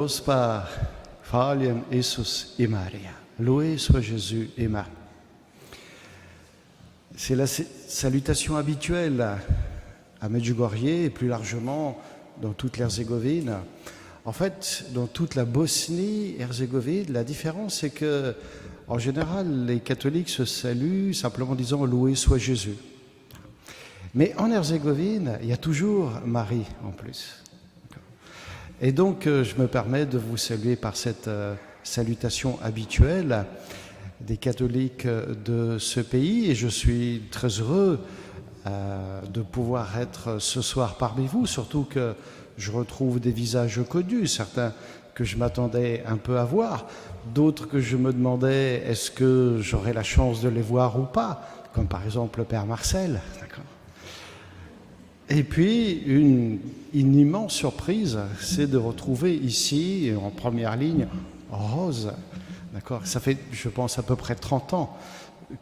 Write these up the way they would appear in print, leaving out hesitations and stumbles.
Deus par Faliam Jesus et Maria. Loué soit Jésus et Marie. C'est la salutation habituelle à Medjugorje et plus largement dans toute l'Herzégovine. En fait, dans toute la Bosnie-Herzégovine, la différence c'est que, en général, les catholiques se saluent simplement en disant « Loué soit Jésus ». Mais en Herzégovine, il y a toujours Marie en plus. Et donc, je me permets de vous saluer par cette salutation habituelle des catholiques de ce pays. Et je suis très heureux de pouvoir être ce soir parmi vous, surtout que je retrouve des visages connus, certains que je m'attendais un peu à voir, d'autres que je me demandais est-ce que j'aurais la chance de les voir ou pas, comme par exemple le Père Marcel. D'accord. Et puis, une immense surprise, c'est de retrouver ici, en première ligne, Rose. D'accord. Ça fait, je pense, à peu près 30 ans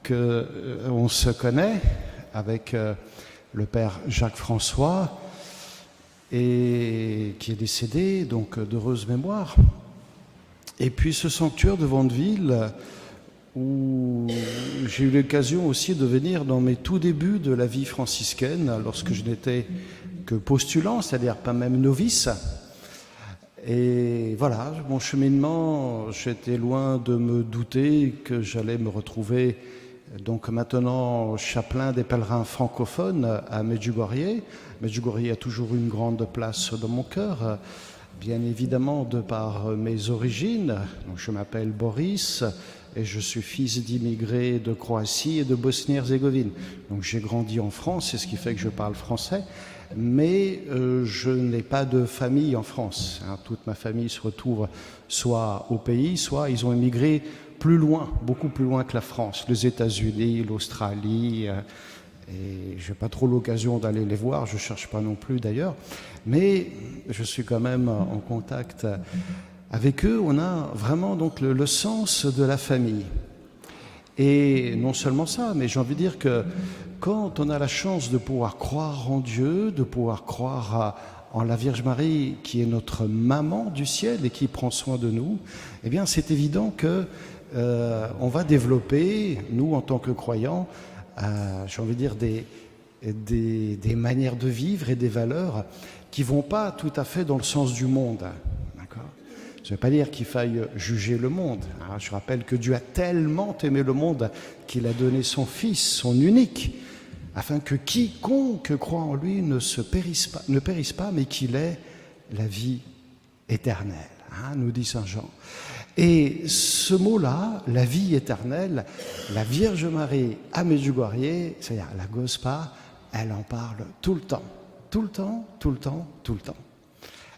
qu'on se connaît avec le Père Jacques-François, et qui est décédé, donc d'heureuse mémoire. Et puis ce sanctuaire de Vandeville, où j'ai eu l'occasion aussi de venir dans mes tout débuts de la vie franciscaine, lorsque je n'étais que postulant, c'est-à-dire pas même novice. Et voilà, mon cheminement, j'étais loin de me douter que j'allais me retrouver donc maintenant chapelain des pèlerins francophones à Medjugorje. Medjugorje a toujours une grande place dans mon cœur, bien évidemment de par mes origines. Donc, je m'appelle Boris et je suis fils d'immigrés de Croatie et de Bosnie-Herzégovine. Donc j'ai grandi en France, c'est ce qui fait que je parle français, mais je n'ai pas de famille en France. Toute ma famille se retrouve soit au pays, soit ils ont immigré plus loin, beaucoup plus loin que la France, les États-Unis, l'Australie, et je n'ai pas trop l'occasion d'aller les voir, je ne cherche pas non plus d'ailleurs, mais je suis quand même en contact avec eux. On a vraiment donc le sens de la famille. Et non seulement ça, mais j'ai envie de dire que quand on a la chance de pouvoir croire en Dieu, de pouvoir croire en la Vierge Marie qui est notre maman du ciel et qui prend soin de nous, eh bien c'est évident que on va développer, nous en tant que croyants, j'ai envie de dire des manières de vivre et des valeurs qui ne vont pas tout à fait dans le sens du monde. D'accord ? Ça ne veut pas dire qu'il faille juger le monde. Je rappelle que Dieu a tellement aimé le monde qu'il a donné son Fils, son unique, afin que quiconque croit en lui ne périsse pas, mais qu'il ait la vie éternelle, nous dit Saint Jean. Et ce mot-là, la vie éternelle, la Vierge Marie à Medjugorje, c'est-à-dire la Gospa, elle en parle tout le temps, tout le temps, tout le temps, tout le temps.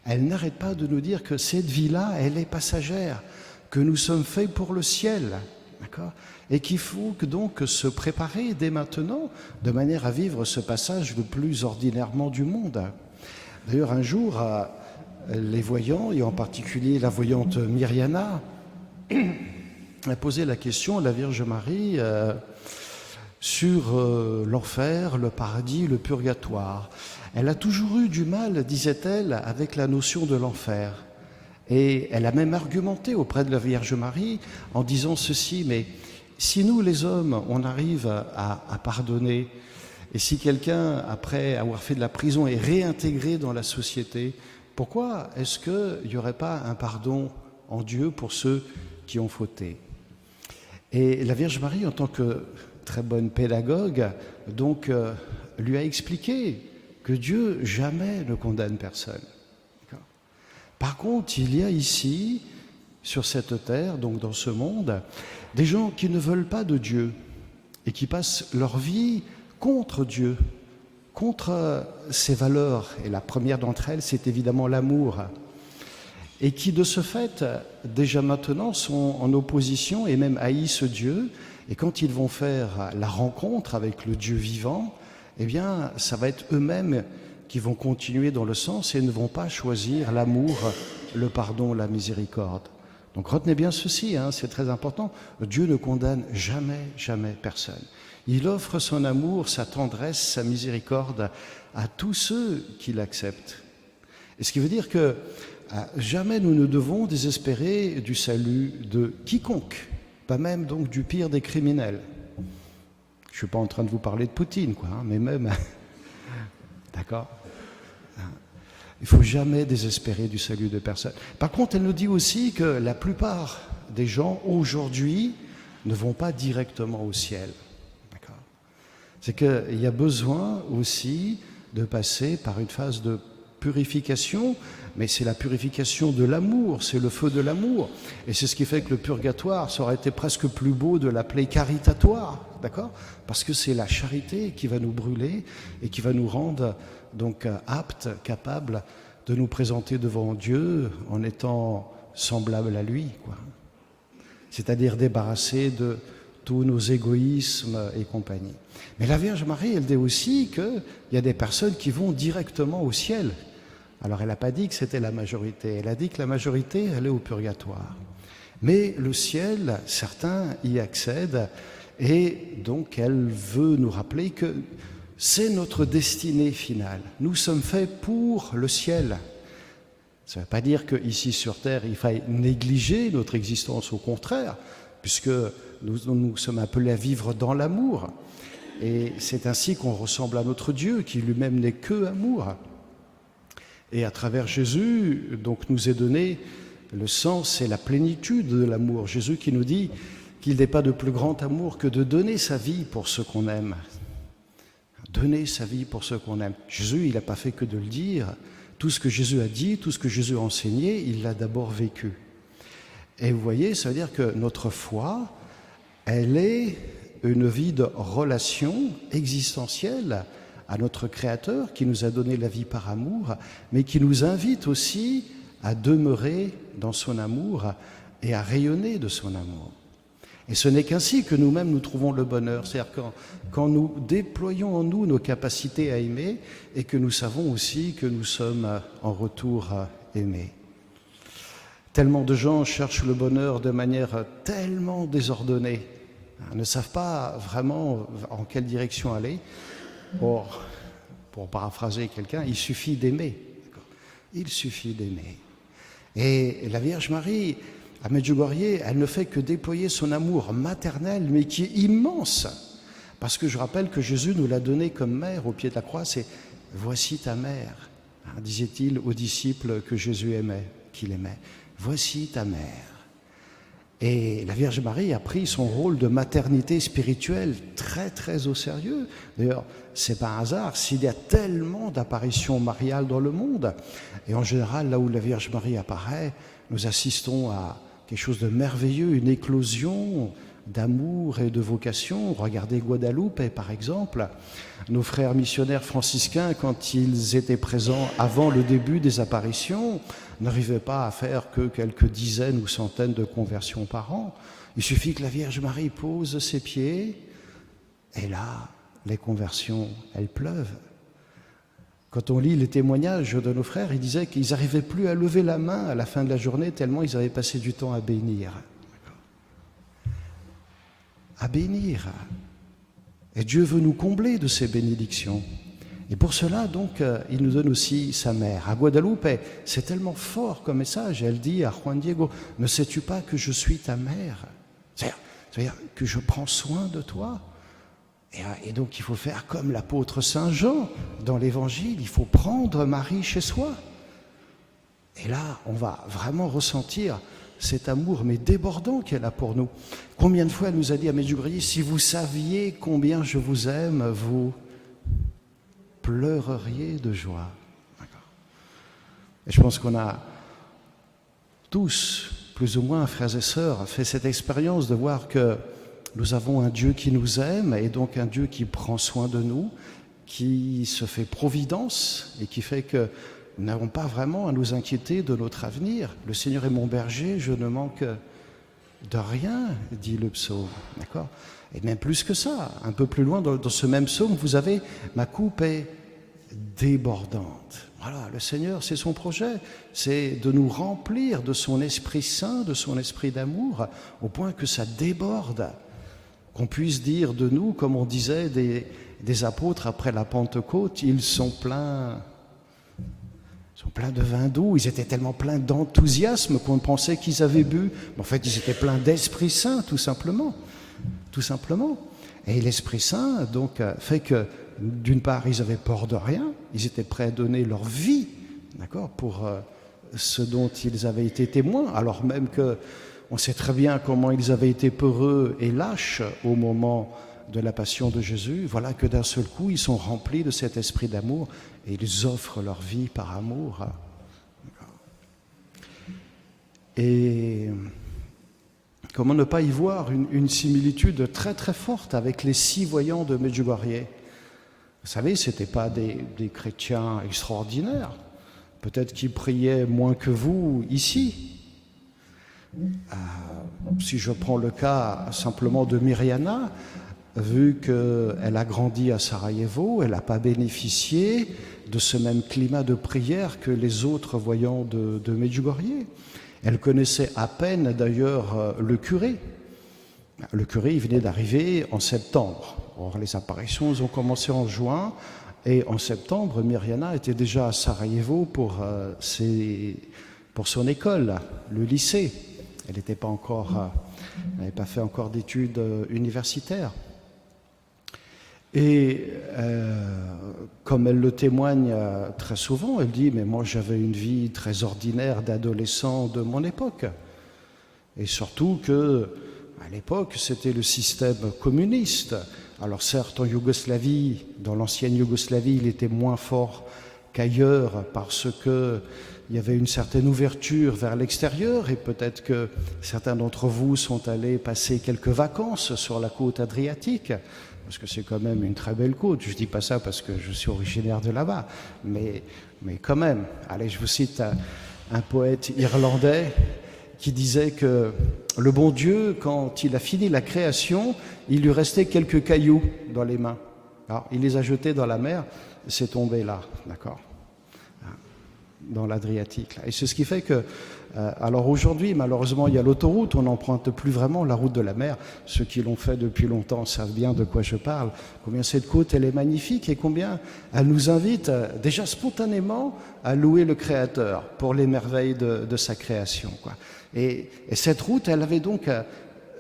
Elle n'arrête pas de nous dire que cette vie-là, elle est passagère, que nous sommes faits pour le ciel, d'accord ? Et qu'il faut donc se préparer dès maintenant, de manière à vivre ce passage le plus ordinairement du monde. D'ailleurs, un jour, les voyants, et en particulier la voyante Myriana, a posé la question à la Vierge Marie sur l'enfer, le paradis, le purgatoire. Elle a toujours eu du mal, disait-elle, avec la notion de l'enfer. Et elle a même argumenté auprès de la Vierge Marie en disant ceci, mais si nous les hommes, on arrive à pardonner, et si quelqu'un, après avoir fait de la prison, est réintégré dans la société, pourquoi est-ce qu'il n'y aurait pas un pardon en Dieu pour ceux qui ont fauté? Et la Vierge Marie, en tant que très bonne pédagogue, donc, lui a expliqué que Dieu jamais ne condamne personne. Par contre, il y a ici, sur cette terre, donc dans ce monde, des gens qui ne veulent pas de Dieu et qui passent leur vie contre Dieu, contre ses valeurs. Et la première d'entre elles, c'est évidemment l'amour. Et qui, de ce fait, déjà maintenant, sont en opposition et même haïssent Dieu. Et quand ils vont faire la rencontre avec le Dieu vivant, eh bien, ça va être eux-mêmes qui vont continuer dans le sens et ne vont pas choisir l'amour, le pardon, la miséricorde. Donc retenez bien ceci, c'est très important. Dieu ne condamne jamais, jamais personne. Il offre son amour, sa tendresse, sa miséricorde à tous ceux qui l'acceptent. Et ce qui veut dire que jamais nous ne devons désespérer du salut de quiconque, pas même donc du pire des criminels. Je ne suis pas en train de vous parler de Poutine, mais même... D'accord ? Il ne faut jamais désespérer du salut de personne. Par contre, elle nous dit aussi que la plupart des gens, aujourd'hui, ne vont pas directement au ciel. D'accord ? C'est qu'il y a besoin aussi de passer par une phase de purification, mais c'est la purification de l'amour, c'est le feu de l'amour. Et c'est ce qui fait que le purgatoire, ça aurait été presque plus beau de l'appeler caritatoire, d'accord ? Parce que c'est la charité qui va nous brûler et qui va nous rendre donc aptes, capables de nous présenter devant Dieu en étant semblables à lui, quoi. C'est-à-dire débarrassés de tous nos égoïsmes et compagnie. Mais la Vierge Marie, elle dit aussi qu'il y a des personnes qui vont directement au ciel. Alors elle n'a pas dit que c'était la majorité, elle a dit que la majorité allait au purgatoire. Mais le ciel, certains y accèdent, et donc elle veut nous rappeler que c'est notre destinée finale. Nous sommes faits pour le ciel. Ça ne veut pas dire qu'ici sur Terre, il faille négliger notre existence, au contraire, puisque nous sommes appelés à vivre dans l'amour. Et c'est ainsi qu'on ressemble à notre Dieu, qui lui-même n'est que amour. Et à travers Jésus, donc, nous est donné le sens et la plénitude de l'amour. Jésus qui nous dit qu'il n'est pas de plus grand amour que de donner sa vie pour ceux qu'on aime. Donner sa vie pour ceux qu'on aime. Jésus, il n'a pas fait que de le dire. Tout ce que Jésus a dit, tout ce que Jésus a enseigné, il l'a d'abord vécu. Et vous voyez, ça veut dire que notre foi, elle est une vie de relation existentielle à notre Créateur qui nous a donné la vie par amour, mais qui nous invite aussi à demeurer dans son amour et à rayonner de son amour. Et ce n'est qu'ainsi que nous-mêmes nous trouvons le bonheur, c'est-à-dire quand nous déployons en nous nos capacités à aimer et que nous savons aussi que nous sommes en retour aimés. Tellement de gens cherchent le bonheur de manière tellement désordonnée, ne savent pas vraiment en quelle direction aller. Or, pour paraphraser quelqu'un, il suffit d'aimer. Il suffit d'aimer. Et la Vierge Marie, à Medjugorje, elle ne fait que déployer son amour maternel, mais qui est immense. Parce que je rappelle que Jésus nous l'a donné comme mère au pied de la croix, c'est « Voici ta mère », disait-il aux disciples que Jésus aimait, qu'il aimait. « Voici ta mère ». Et la Vierge Marie a pris son rôle de maternité spirituelle très très au sérieux. D'ailleurs, c'est pas un hasard s'il y a tellement d'apparitions mariales dans le monde. Et en général, là où la Vierge Marie apparaît, nous assistons à quelque chose de merveilleux, une éclosion d'amour et de vocation. Regardez Guadeloupe, par exemple. Nos frères missionnaires franciscains, quand ils étaient présents avant le début des apparitions, n'arrivaient pas à faire que quelques dizaines ou centaines de conversions par an. Il suffit que la Vierge Marie pose ses pieds, et là, les conversions, elles pleuvent. Quand on lit les témoignages de nos frères, ils disaient qu'ils n'arrivaient plus à lever la main à la fin de la journée, tellement ils avaient passé du temps à bénir. À bénir. Et Dieu veut nous combler de ces bénédictions. Et pour cela, donc, il nous donne aussi sa mère. À Guadeloupe, c'est tellement fort comme message. Elle dit à Juan Diego, « Ne sais-tu pas que je suis ta mère ?» C'est-à-dire que je prends soin de toi. Et donc, il faut faire comme l'apôtre Saint Jean dans l'Évangile. Il faut prendre Marie chez soi. Et là, on va vraiment ressentir cet amour, mais débordant qu'elle a pour nous. Combien de fois elle nous a dit à Medjugorje, « Si vous saviez combien je vous aime, vous pleureriez de joie. » Et je pense qu'on a tous, plus ou moins, frères et sœurs, fait cette expérience de voir que nous avons un Dieu qui nous aime et donc un Dieu qui prend soin de nous, qui se fait providence et qui fait que nous n'avons pas vraiment à nous inquiéter de notre avenir. Le Seigneur est mon berger, je ne manque de rien, dit le psaume. D'accord ? Et même plus que ça, un peu plus loin dans ce même psaume, vous avez « Ma coupe est débordante ». Voilà, le Seigneur, c'est son projet, c'est de nous remplir de son Esprit Saint, de son Esprit d'amour, au point que ça déborde, qu'on puisse dire de nous, comme on disait des apôtres après la Pentecôte, ils sont pleins. Ils sont pleins de vin doux, ils étaient tellement pleins d'enthousiasme qu'on pensait qu'ils avaient bu. Mais en fait, ils étaient pleins d'Esprit Saint, tout simplement. Tout simplement. Et l'Esprit Saint, donc, fait que, d'une part, ils avaient peur de rien, ils étaient prêts à donner leur vie, d'accord, pour ce dont ils avaient été témoins, alors même que on sait très bien comment ils avaient été peureux et lâches au moment de la passion de Jésus. Voilà que d'un seul coup, ils sont remplis de cet esprit d'amour et ils offrent leur vie par amour. Et comment ne pas y voir une similitude très très forte avec les 6 voyants de Medjugorje. Vous savez, ce n'étaient pas des chrétiens extraordinaires. Peut-être qu'ils priaient moins que vous ici. Si je prends le cas simplement de Mirjana, vu qu'elle a grandi à Sarajevo, elle n'a pas bénéficié de ce même climat de prière que les autres voyants de Medjugorje. Elle connaissait à peine d'ailleurs le curé. Le curé, il venait d'arriver en septembre. Or, les apparitions ont commencé en juin, et en septembre, Mirjana était déjà à Sarajevo pour son école, le lycée. Elle n'était pas encore, n'avait pas fait encore d'études universitaires. Et comme elle le témoigne très souvent, elle dit « Mais moi, j'avais une vie très ordinaire d'adolescent de mon époque. » Et surtout que, à l'époque, c'était le système communiste. Alors certes, en Yougoslavie, dans l'ancienne Yougoslavie, il était moins fort qu'ailleurs parce qu'il y avait une certaine ouverture vers l'extérieur et peut-être que certains d'entre vous sont allés passer quelques vacances sur la côte adriatique, parce que c'est quand même une très belle côte. Je ne dis pas ça parce que je suis originaire de là-bas, mais quand même. Allez, je vous cite un poète irlandais qui disait que le bon Dieu, quand il a fini la création, il lui restait quelques cailloux dans les mains. Alors, il les a jetés dans la mer, c'est tombé là, d'accord, dans l'Adriatique. Et c'est ce qui fait que, alors aujourd'hui, malheureusement, il y a l'autoroute, on n'emprunte plus vraiment la route de la mer. Ceux qui l'ont fait depuis longtemps savent bien de quoi je parle, combien cette côte, elle est magnifique et combien elle nous invite déjà spontanément à louer le Créateur pour les merveilles de sa création, quoi. Et cette route, elle avait donc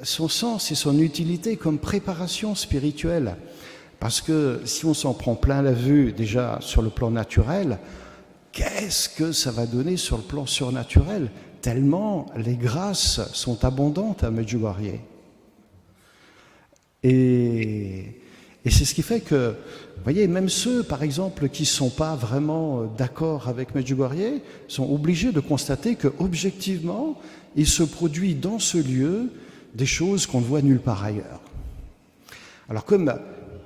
son sens et son utilité comme préparation spirituelle. Parce que si on s'en prend plein la vue déjà sur le plan naturel, qu'est-ce que ça va donner sur le plan surnaturel? Tellement les grâces sont abondantes à Medjugorje. Et c'est ce qui fait que, vous voyez, même ceux, par exemple, qui ne sont pas vraiment d'accord avec Medjugorje, sont obligés de constater que, objectivement, il se produit dans ce lieu des choses qu'on ne voit nulle part ailleurs. Alors, comme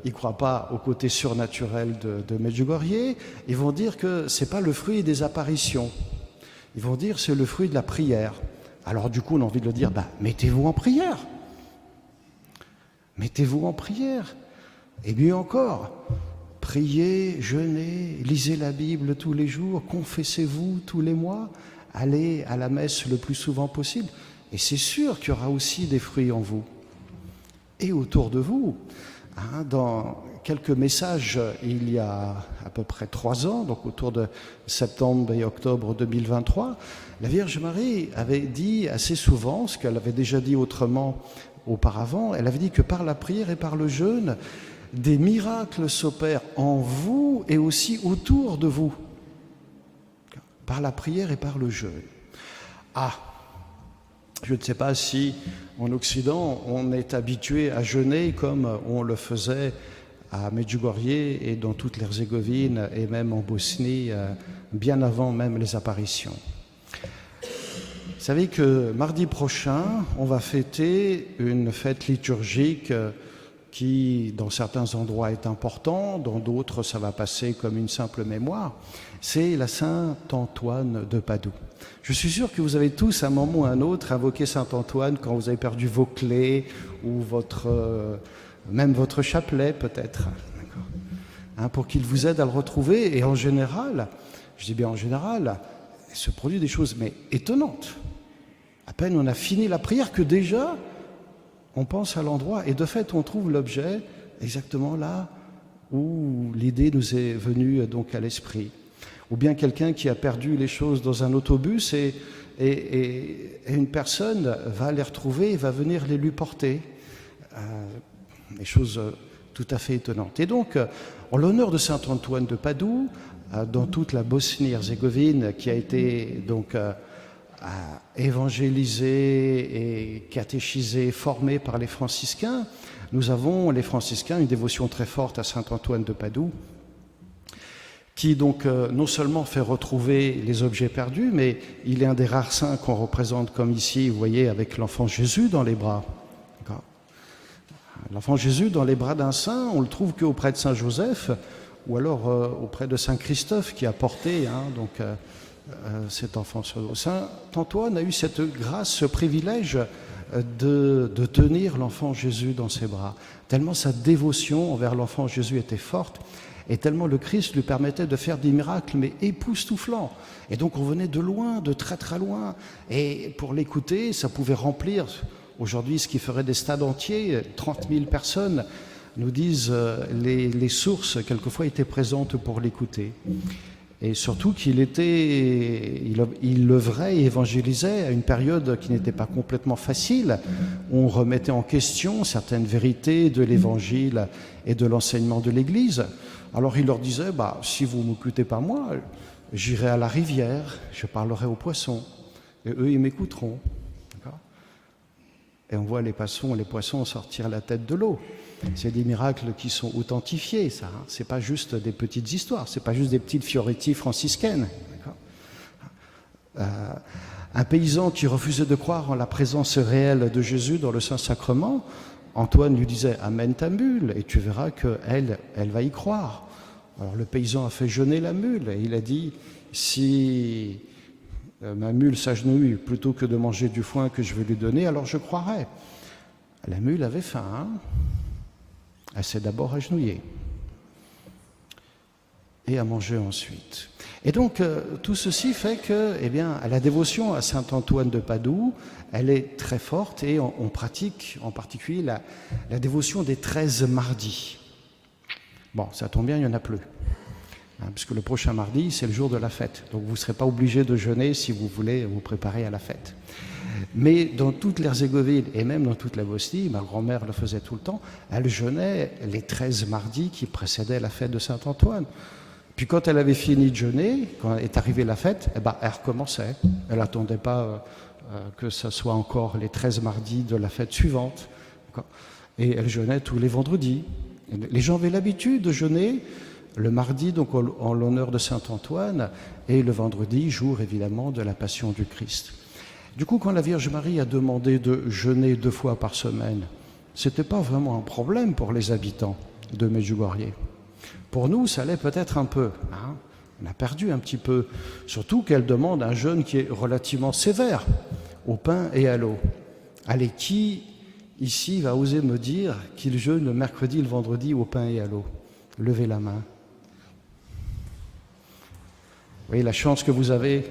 ils ne croient pas au côté surnaturel de Medjugorje, ils vont dire que ce n'est pas le fruit des apparitions. Ils vont dire que c'est le fruit de la prière. Alors, du coup, on a envie de le dire, mettez-vous en prière. Mettez-vous en prière. Et mieux encore, priez, jeûnez, lisez la Bible tous les jours, confessez-vous tous les mois, allez à la messe le plus souvent possible. Et c'est sûr qu'il y aura aussi des fruits en vous. Et autour de vous, dans quelques messages, il y a à peu près 3 ans, donc autour de septembre et octobre 2023, la Vierge Marie avait dit assez souvent, ce qu'elle avait déjà dit autrement auparavant, elle avait dit que par la prière et par le jeûne, des miracles s'opèrent en vous et aussi autour de vous, par la prière et par le jeûne. Je ne sais pas si en Occident on est habitué à jeûner comme on le faisait à Medjugorje et dans toute l'Herzégovine et même en Bosnie, bien avant même les apparitions. Vous savez que mardi prochain, on va fêter une fête liturgique qui, dans certains endroits, est important, dans d'autres, ça va passer comme une simple mémoire. C'est la Saint-Antoine de Padoue. Je suis sûr que vous avez tous, à un moment ou à un autre, invoqué Saint-Antoine quand vous avez perdu vos clés ou même votre chapelet, peut-être, pour qu'il vous aide à le retrouver. Et en général, je dis bien en général, il se produit des choses mais étonnantes. À peine on a fini la prière que déjà on pense à l'endroit et de fait on trouve l'objet exactement là où l'idée nous est venue donc à l'esprit. ou bien quelqu'un qui a perdu les choses dans un autobus et une personne va les retrouver et va venir les lui porter. Des choses tout à fait étonnantes. Et donc, en l'honneur de saint Antoine de Padoue, dans toute la Bosnie-Herzégovine, qui a été donc évangélisée et catéchisée, formée par les franciscains, nous avons, les franciscains, une dévotion très forte à saint Antoine de Padoue, qui donc non seulement fait retrouver les objets perdus, mais il est un des rares saints qu'on représente comme ici, vous voyez, avec l'enfant Jésus dans les bras. L'enfant Jésus dans les bras d'un saint, on le trouve qu'auprès de saint Joseph, ou alors auprès de saint Christophe qui a porté cet enfant sur l'eau. Saint Antoine a eu cette grâce, ce privilège de tenir l'enfant Jésus dans ses bras. Tellement sa dévotion envers l'enfant Jésus était forte, et tellement le Christ lui permettait de faire des miracles, mais époustouflants. Et donc on venait de loin, de très très loin, et pour l'écouter, ça pouvait remplir, aujourd'hui ce qui ferait des stades entiers, 30 000 personnes, nous disent les sources, quelquefois étaient présentes pour l'écouter. Et surtout qu'il il œuvrait et évangélisait à une période qui n'était pas complètement facile, où on remettait en question certaines vérités de l'évangile et de l'enseignement de l'Église. Alors il leur disait, si vous ne m'écoutez pas moi, j'irai à la rivière, je parlerai aux poissons, et eux ils m'écouteront. Et on voit les poissons sortir la tête de l'eau. C'est des miracles qui sont authentifiés, ça. C'est pas juste des petites histoires, c'est pas juste des petites fioretti franciscaines. Un paysan qui refusait de croire en la présence réelle de Jésus dans le Saint-Sacrement, Antoine lui disait « Amène ta mule et tu verras qu'elle va y croire ». Alors le paysan a fait jeûner la mule et il a dit « Si ma mule s'agenouille plutôt que de manger du foin que je vais lui donner, alors je croirai ». La mule avait faim, elle s'est d'abord agenouillée et a mangé ensuite. Et donc, tout ceci fait que, la dévotion à saint Antoine de Padoue, elle est très forte et on pratique en particulier la dévotion des 13 mardis. Bon, ça tombe bien, il n'y en a plus. Puisque le prochain mardi, c'est le jour de la fête. Donc vous ne serez pas obligé de jeûner si vous voulez vous préparer à la fête. Mais dans toute l'Herzégovine et même dans toute la Bosnie, ma grand-mère le faisait tout le temps, elle jeûnait les 13 mardis qui précédaient la fête de Saint-Antoine. Puis quand elle avait fini de jeûner, quand est arrivée la fête, elle recommençait. Elle n'attendait pas que ce soit encore les 13 mardis de la fête suivante. Et elle jeûnait tous les vendredis. Et les gens avaient l'habitude de jeûner le mardi, donc en l'honneur de Saint-Antoine, et le vendredi, jour évidemment de la Passion du Christ. Du coup, quand la Vierge Marie a demandé de jeûner 2 fois par semaine, ce n'était pas vraiment un problème pour les habitants de Medjugorje. Pour nous, ça l'est peut-être un peu. On a perdu un petit peu. Surtout qu'elle demande un jeûne qui est relativement sévère, au pain et à l'eau. Allez, qui ici va oser me dire qu'il jeûne le mercredi et le vendredi au pain et à l'eau? Levez la main. Vous voyez la chance que vous avez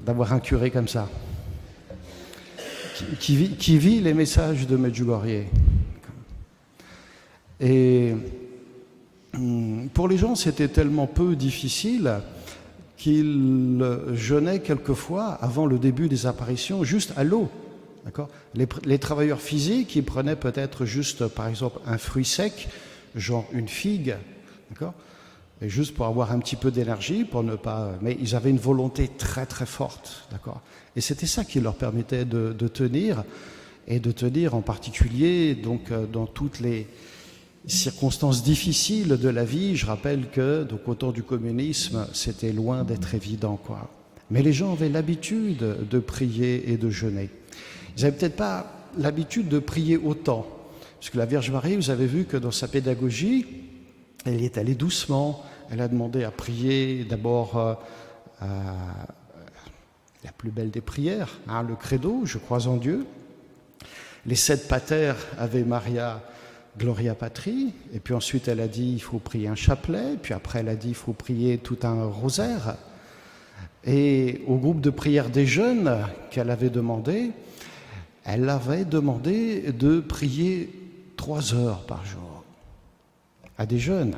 d'avoir un curé comme ça, qui vit les messages de Medjugorje. Et pour les gens, c'était tellement peu difficile qu'ils jeûnaient quelquefois, avant le début des apparitions, juste à l'eau. Les travailleurs physiques, ils prenaient peut-être juste, par exemple, un fruit sec, genre une figue, et juste pour avoir un petit peu d'énergie, pour ne pas... Mais ils avaient une volonté très très forte, Et c'était ça qui leur permettait de tenir, et de tenir en particulier donc, dans toutes les circonstances difficiles de la vie. Je rappelle que, donc, au temps du communisme, c'était loin d'être évident, Mais les gens avaient l'habitude de prier et de jeûner. Ils n'avaient peut-être pas l'habitude de prier autant, parce que la Vierge Marie, vous avez vu que dans sa pédagogie, elle y est allée doucement. Elle a demandé à prier d'abord la plus belle des prières, le credo, je crois en Dieu. Les 7 paters, Ave Maria, Gloria Patri. Et puis ensuite, elle a dit il faut prier un chapelet. Puis après, elle a dit il faut prier tout un rosaire. Et au groupe de prière des jeunes qu'elle avait demandé, elle avait demandé de prier 3 heures par jour à des jeunes.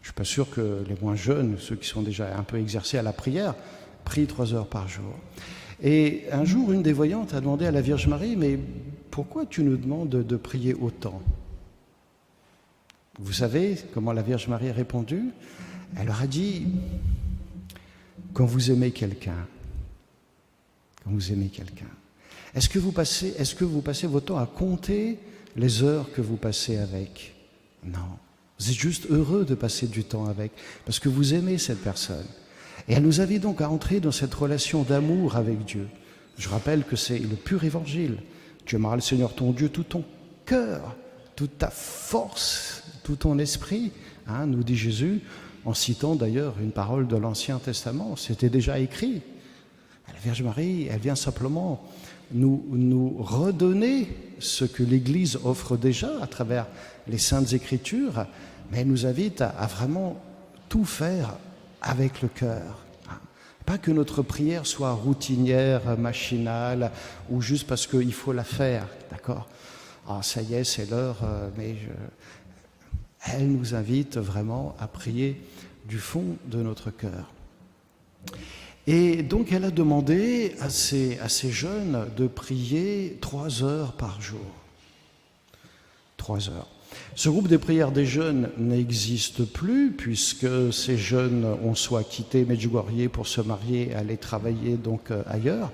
Je ne suis pas sûr que les moins jeunes, ceux qui sont déjà un peu exercés à la prière, prient 3 heures par jour. Et un jour, une des voyantes a demandé à la Vierge Marie, mais pourquoi tu nous demandes de prier autant? Vous savez comment la Vierge Marie a répondu? Elle leur a dit, quand vous aimez quelqu'un, est-ce que vous passez votre temps à compter les heures que vous passez avec? Non. Vous êtes juste heureux de passer du temps avec, parce que vous aimez cette personne. Et elle nous invite donc à entrer dans cette relation d'amour avec Dieu. Je rappelle que c'est le pur évangile. Tu aimeras le Seigneur ton Dieu, tout ton cœur, toute ta force, tout ton esprit, nous dit Jésus, en citant d'ailleurs une parole de l'Ancien Testament. C'était déjà écrit. La Vierge Marie, elle vient simplement nous redonner ce que l'Église offre déjà à travers les Saintes Écritures, mais elle nous invite à vraiment tout faire avec le cœur. Pas que notre prière soit routinière, machinale, ou juste parce qu'il faut la faire, d'accord? Ah, ça y est, c'est l'heure, elle nous invite vraiment à prier du fond de notre cœur. Et donc elle a demandé à ces jeunes de prier 3 heures par jour. 3 heures. Ce groupe de prières des jeunes n'existe plus puisque ces jeunes ont soit quitté Medjugorje pour se marier et aller travailler donc ailleurs.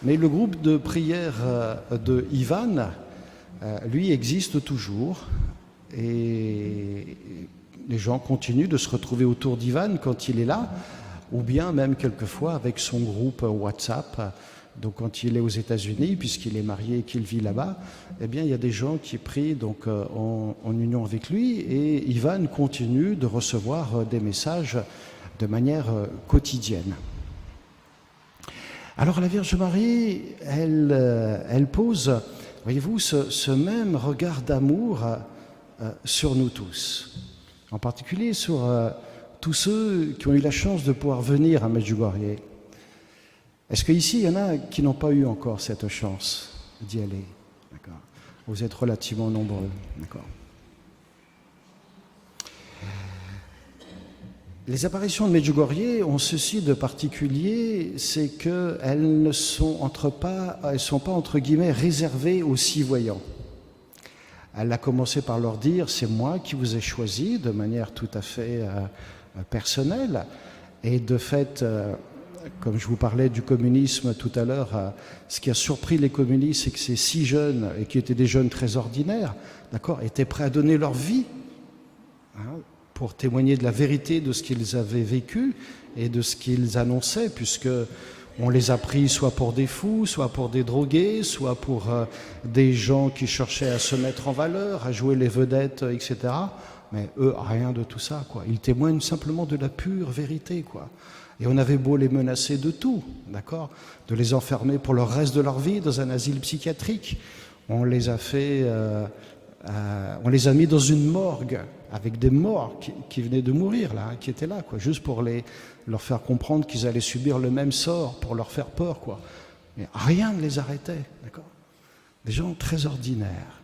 Mais le groupe de prières de Ivan, lui, existe toujours. Et les gens continuent de se retrouver autour d'Ivan quand il est là, ou bien même quelquefois avec son groupe WhatsApp. Donc quand il est aux États-Unis, puisqu'il est marié et qu'il vit là-bas, eh bien il y a des gens qui prient donc en union avec lui, et Ivan continue de recevoir des messages de manière quotidienne. Alors la Vierge Marie, elle pose, voyez-vous, ce même regard d'amour sur nous tous, en particulier sur tous ceux qui ont eu la chance de pouvoir venir à Medjugorje. Est-ce qu'ici, il y en a qui n'ont pas eu encore cette chance d'y aller? D'accord. Vous êtes relativement nombreux. D'accord. Les apparitions de Medjugorje ont ceci de particulier, c'est qu'elles ne sont pas entre guillemets réservées aux si-voyants. Elle a commencé par leur dire, c'est moi qui vous ai choisi de manière tout à fait personnelle, et de fait, comme je vous parlais du communisme tout à l'heure, ce qui a surpris les communistes, c'est que ces 6 jeunes, et qui étaient des jeunes très ordinaires, d'accord, étaient prêts à donner leur vie pour témoigner de la vérité de ce qu'ils avaient vécu et de ce qu'ils annonçaient, puisque on les a pris soit pour des fous, soit pour des drogués, soit pour des gens qui cherchaient à se mettre en valeur, à jouer les vedettes, etc. Mais eux, rien de tout ça, quoi. Ils témoignent simplement de la pure vérité, quoi. Et on avait beau les menacer de tout, d'accord, de les enfermer pour le reste de leur vie dans un asile psychiatrique. On les a mis dans une morgue avec des morts qui venaient de mourir, là, qui étaient là, quoi, juste pour leur faire comprendre qu'ils allaient subir le même sort, pour leur faire peur, quoi. Mais rien ne les arrêtait, d'accord. Des gens très ordinaires,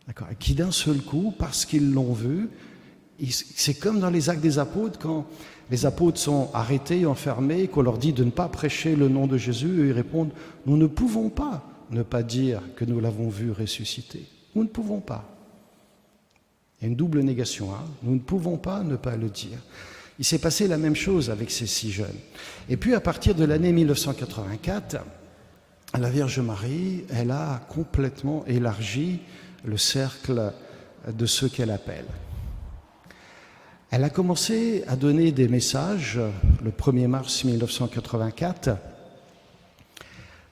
d'accord, et qui d'un seul coup, parce qu'ils l'ont vu, c'est comme dans les Actes des Apôtres, quand les apôtres sont arrêtés, enfermés, qu'on leur dit de ne pas prêcher le nom de Jésus, et ils répondent, nous ne pouvons pas ne pas dire que nous l'avons vu ressusciter. Nous ne pouvons pas. Il y a une double négation, nous ne pouvons pas ne pas le dire. Il s'est passé la même chose avec ces 6 jeunes. Et puis à partir de l'année 1984, la Vierge Marie, elle a complètement élargi le cercle de ceux qu'elle appelle. Elle a commencé à donner des messages le 1er mars 1984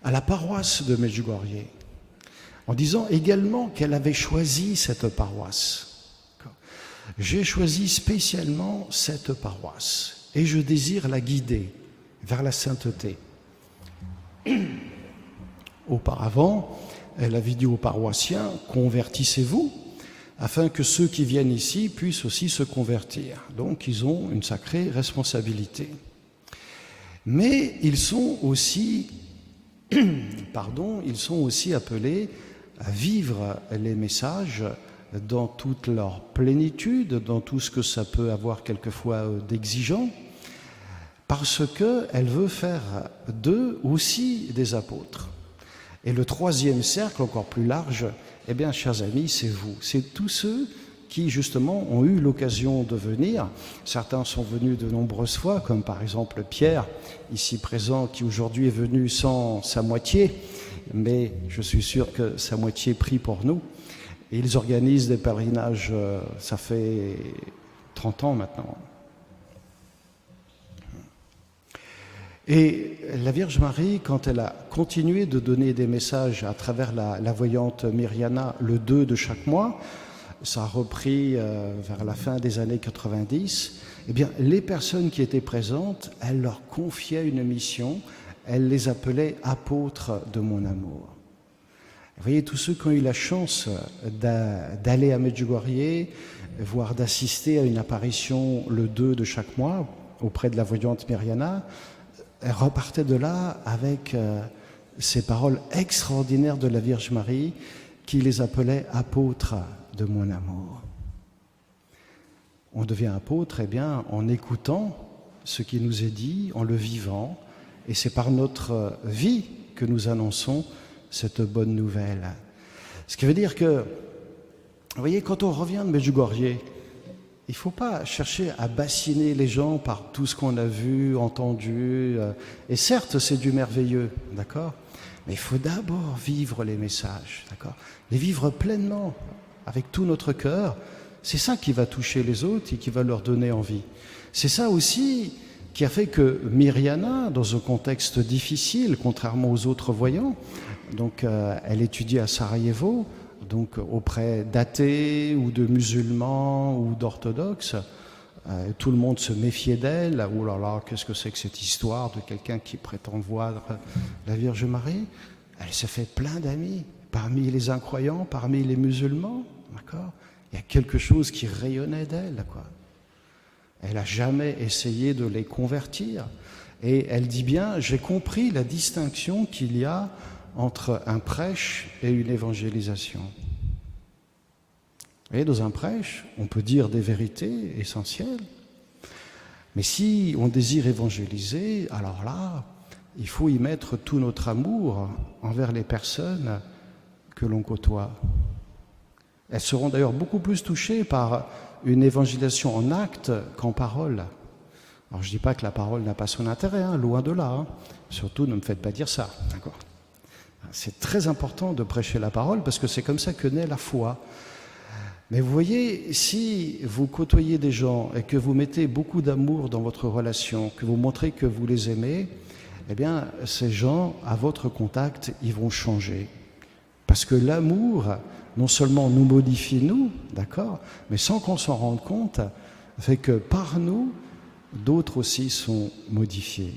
à la paroisse de Medjugorje, en disant également qu'elle avait choisi cette paroisse. J'ai choisi spécialement cette paroisse et je désire la guider vers la sainteté. Auparavant, elle avait dit aux paroissiens, convertissez-vous, afin que ceux qui viennent ici puissent aussi se convertir. Donc, ils ont une sacrée responsabilité. Mais ils sont aussi, appelés à vivre les messages dans toute leur plénitude, dans tout ce que ça peut avoir quelquefois d'exigeant, parce qu'elle veut faire d'eux aussi des apôtres. Et le troisième cercle, encore plus large, eh bien, chers amis, c'est vous. C'est tous ceux qui, justement, ont eu l'occasion de venir. Certains sont venus de nombreuses fois, comme par exemple Pierre, ici présent, qui aujourd'hui est venu sans sa moitié, mais je suis sûr que sa moitié prie pour nous. Et ils organisent des pèlerinages, ça fait 30 ans maintenant. Et la Vierge Marie, quand elle a continué de donner des messages à travers la voyante Myriana le 2 de chaque mois, ça a repris vers la fin des années 90, eh bien, les personnes qui étaient présentes, elle leur confiait une mission, elle les appelait apôtres de mon amour. Vous voyez, tous ceux qui ont eu la chance d'aller à Medjugorje, voire d'assister à une apparition le 2 de chaque mois auprès de la voyante Myriana, elle repartait de là avec ces paroles extraordinaires de la Vierge Marie qui les appelait apôtres de mon amour. On devient apôtre, eh bien, en écoutant ce qui nous est dit, en le vivant, et c'est par notre vie que nous annonçons cette bonne nouvelle. Ce qui veut dire que, vous voyez, quand on revient de Medjugorje, il ne faut pas chercher à bassiner les gens par tout ce qu'on a vu, entendu. Et certes, c'est du merveilleux, d'accord ? Mais il faut d'abord vivre les messages, d'accord ? Les vivre pleinement, avec tout notre cœur. C'est ça qui va toucher les autres et qui va leur donner envie. C'est ça aussi qui a fait que Myriana, dans un contexte difficile, contrairement aux autres voyants, donc elle étudiait à Sarajevo, donc auprès d'athées ou de musulmans ou d'orthodoxes, tout le monde se méfiait d'elle. Oh là là, qu'est-ce que c'est que cette histoire de quelqu'un qui prétend voir la Vierge Marie? Elle s'est fait plein d'amis, parmi les incroyants, parmi les musulmans, d'accord? Il y a quelque chose qui rayonnait d'elle, quoi. Elle n'a jamais essayé de les convertir. Et elle dit bien, j'ai compris la distinction qu'il y a entre un prêche et une évangélisation. Et dans un prêche, on peut dire des vérités essentielles, mais si on désire évangéliser, alors là, il faut y mettre tout notre amour envers les personnes que l'on côtoie. Elles seront d'ailleurs beaucoup plus touchées par une évangélisation en acte qu'en parole. Alors je ne dis pas que la parole n'a pas son intérêt, hein, loin de là. Hein. Surtout, ne me faites pas dire ça, d'accord ? C'est très important de prêcher la parole parce que c'est comme ça que naît la foi. Mais vous voyez, si vous côtoyez des gens et que vous mettez beaucoup d'amour dans votre relation, que vous montrez que vous les aimez, eh bien, ces gens, à votre contact, ils vont changer. Parce que l'amour, non seulement nous modifie nous, d'accord, mais sans qu'on s'en rende compte, fait que par nous, d'autres aussi sont modifiés.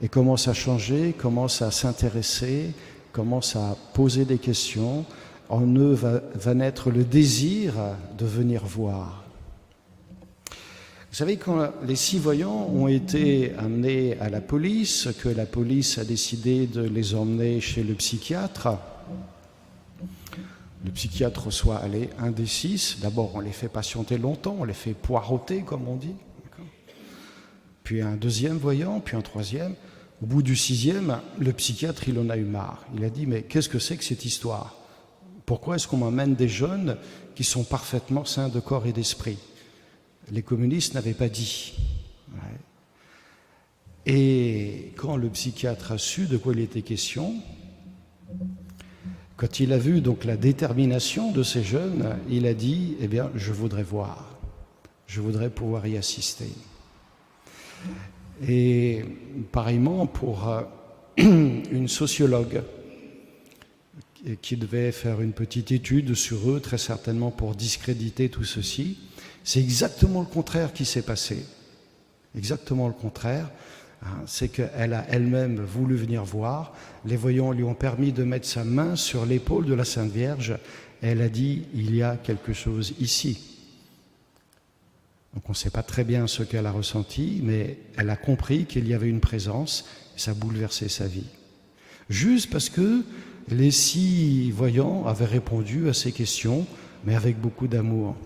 Et commencent à changer, commencent à s'intéresser, commencent à poser des questions. En eux va naître le désir de venir voir. Vous savez, quand les 6 voyants ont été amenés à la police, que la police a décidé de les emmener chez le psychiatre reçoit, allez, un des 6. D'abord, on les fait patienter longtemps, on les fait poireauter, comme on dit. Puis un deuxième voyant, puis un troisième. Au bout du 6e, le psychiatre, il en a eu marre. Il a dit, mais qu'est-ce que c'est que cette histoire ? Pourquoi est-ce qu'on m'emmène des jeunes qui sont parfaitement sains de corps et d'esprit? Les communistes n'avaient pas dit. Ouais. Et quand le psychiatre a su de quoi il était question, quand il a vu donc la détermination de ces jeunes, il a dit, eh bien, je voudrais voir, je voudrais pouvoir y assister. Et pareillement pour une sociologue qui devait faire une petite étude sur eux, très certainement pour discréditer tout ceci. C'est exactement le contraire qui s'est passé. Exactement le contraire. C'est qu'elle a elle-même voulu venir voir. Les voyants lui ont permis de mettre sa main sur l'épaule de la Sainte Vierge. Elle a dit, il y a quelque chose ici. Donc on ne sait pas très bien ce qu'elle a ressenti, mais elle a compris qu'il y avait une présence, et ça a bouleversé sa vie. Juste parce que les 6 voyants avaient répondu à ces questions mais avec beaucoup d'amour.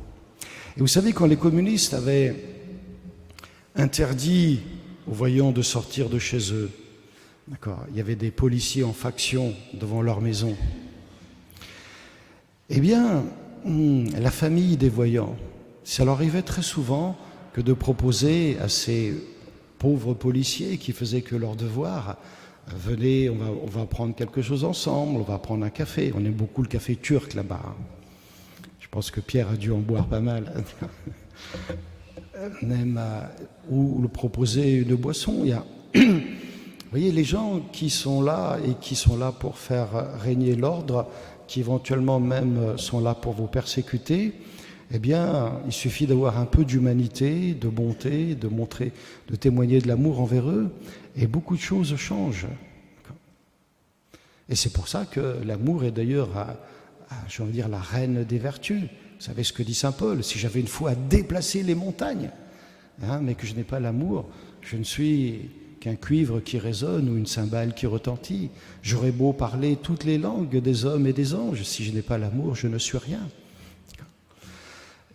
Et vous savez, quand les communistes avaient interdit aux voyants de sortir de chez eux, d'accord, il y avait des policiers en faction devant leur maison, eh bien, la famille des voyants, ça leur arrivait très souvent que de proposer à ces pauvres policiers qui faisaient que leur devoir, venez, on va prendre quelque chose ensemble, on va prendre un café. On aime beaucoup le café turc là-bas. Je pense que Pierre a dû en boire pas mal. On aime, ou le proposer une boisson. Il y a, vous voyez, les gens qui sont là et qui sont là pour faire régner l'ordre, qui éventuellement même sont là pour vous persécuter, eh bien, il suffit d'avoir un peu d'humanité, de bonté, de montrer, de témoigner de l'amour envers eux, et beaucoup de choses changent. Et c'est pour ça que l'amour est d'ailleurs, j'ai envie de dire, la reine des vertus. Vous savez ce que dit saint Paul: si j'avais une foi à déplacer les montagnes, mais que je n'ai pas l'amour, je ne suis qu'un cuivre qui résonne ou une cymbale qui retentit. J'aurais beau parler toutes les langues des hommes et des anges, si je n'ai pas l'amour, je ne suis rien.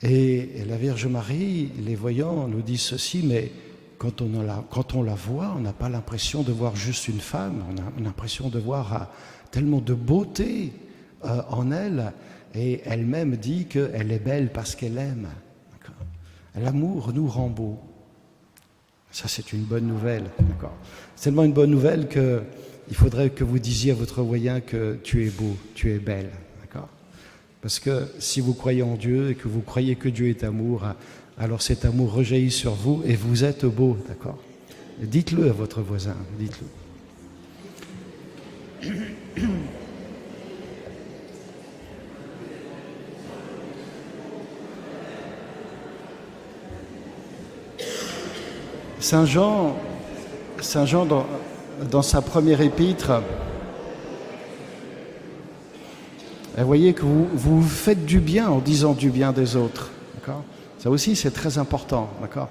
Et la Vierge Marie, les voyants nous disent ceci, mais quand on la voit, on n'a pas l'impression de voir juste une femme, on a l'impression de voir tellement de beauté en elle, et elle-même dit qu'elle est belle parce qu'elle aime. L'amour nous rend beaux. Ça, c'est une bonne nouvelle. C'est tellement une bonne nouvelle qu'il faudrait que vous disiez à votre voisin que tu es beau, tu es belle. Parce que si vous croyez en Dieu et que vous croyez que Dieu est amour, alors cet amour rejaillit sur vous et vous êtes beau, d'accord? Dites-le à votre voisin, dites-le. Saint Jean dans sa première épître, vous voyez que vous faites du bien en disant du bien des autres. D'accord ? Ça aussi, c'est très important. D'accord ?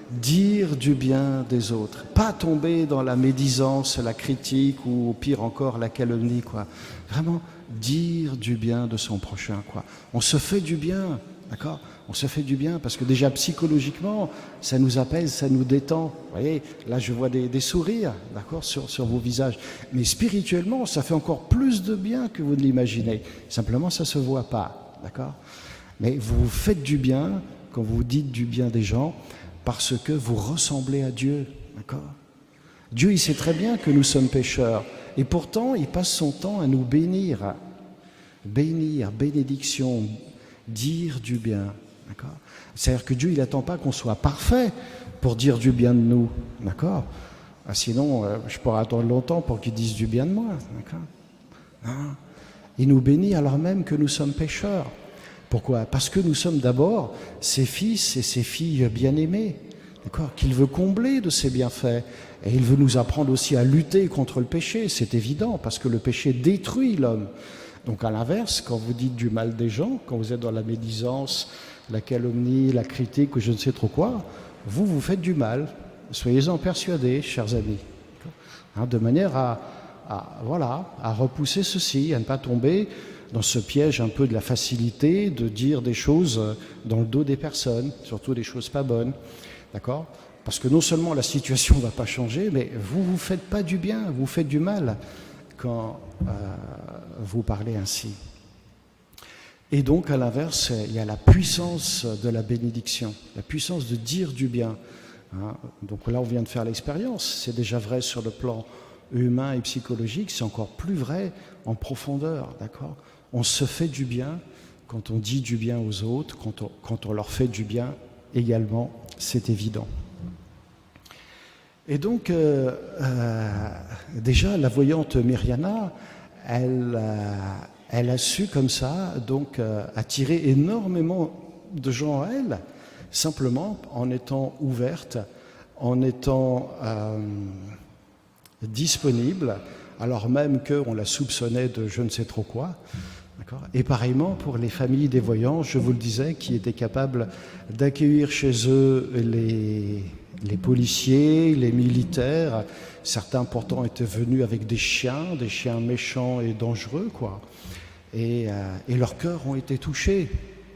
Dire du bien des autres. Pas tomber dans la médisance, la critique ou au pire encore la calomnie. Quoi. Vraiment, dire du bien de son prochain. Quoi. On se fait du bien. D'accord ? On se fait du bien parce que déjà psychologiquement, ça nous apaise, ça nous détend. Vous voyez, là je vois des sourires, d'accord, sur vos visages. Mais spirituellement, ça fait encore plus de bien que vous ne l'imaginez. Simplement, ça ne se voit pas, d'accord ? Mais vous vous faites du bien quand vous dites du bien des gens parce que vous ressemblez à Dieu, d'accord ? Dieu, il sait très bien que nous sommes pécheurs et pourtant, il passe son temps à nous bénir. Bénir, bénédiction, dire du bien. D'accord ? C'est-à-dire que Dieu, il n'attend pas qu'on soit parfait pour dire du bien de nous. D'accord ? Sinon, je pourrais attendre longtemps pour qu'il dise du bien de moi. D'accord ? Non. Il nous bénit alors même que nous sommes pécheurs. Pourquoi ? Parce que nous sommes d'abord ses fils et ses filles bien-aimés. D'accord ? Qu'il veut combler de ses bienfaits. Et il veut nous apprendre aussi à lutter contre le péché. C'est évident, parce que le péché détruit l'homme. Donc à l'inverse, quand vous dites du mal des gens, quand vous êtes dans la médisance, la calomnie, la critique ou je ne sais trop quoi, vous faites du mal. Soyez-en persuadés, chers amis. De manière à repousser ceci, à ne pas tomber dans ce piège un peu de la facilité de dire des choses dans le dos des personnes, surtout des choses pas bonnes. D'accord ? Parce que non seulement la situation ne va pas changer, mais vous faites pas du bien, vous faites du mal quand vous parlez ainsi. Et donc, à l'inverse, il y a la puissance de la bénédiction, la puissance de dire du bien. Donc là, on vient de faire l'expérience. C'est déjà vrai sur le plan humain et psychologique, c'est encore plus vrai en profondeur, d'accord ? On se fait du bien quand on dit du bien aux autres, quand on leur fait du bien également, c'est évident. Et donc, déjà, la voyante Myriana, elle a su comme ça donc attirer énormément de gens à elle, simplement en étant ouverte, en étant disponible, alors même qu'on la soupçonnait de je ne sais trop quoi. D'accord ? Et pareillement pour les familles des voyants, je vous le disais, qui étaient capables d'accueillir chez eux les policiers, les militaires. Certains pourtant étaient venus avec des chiens méchants et dangereux, quoi. Et leurs cœurs ont été touchés,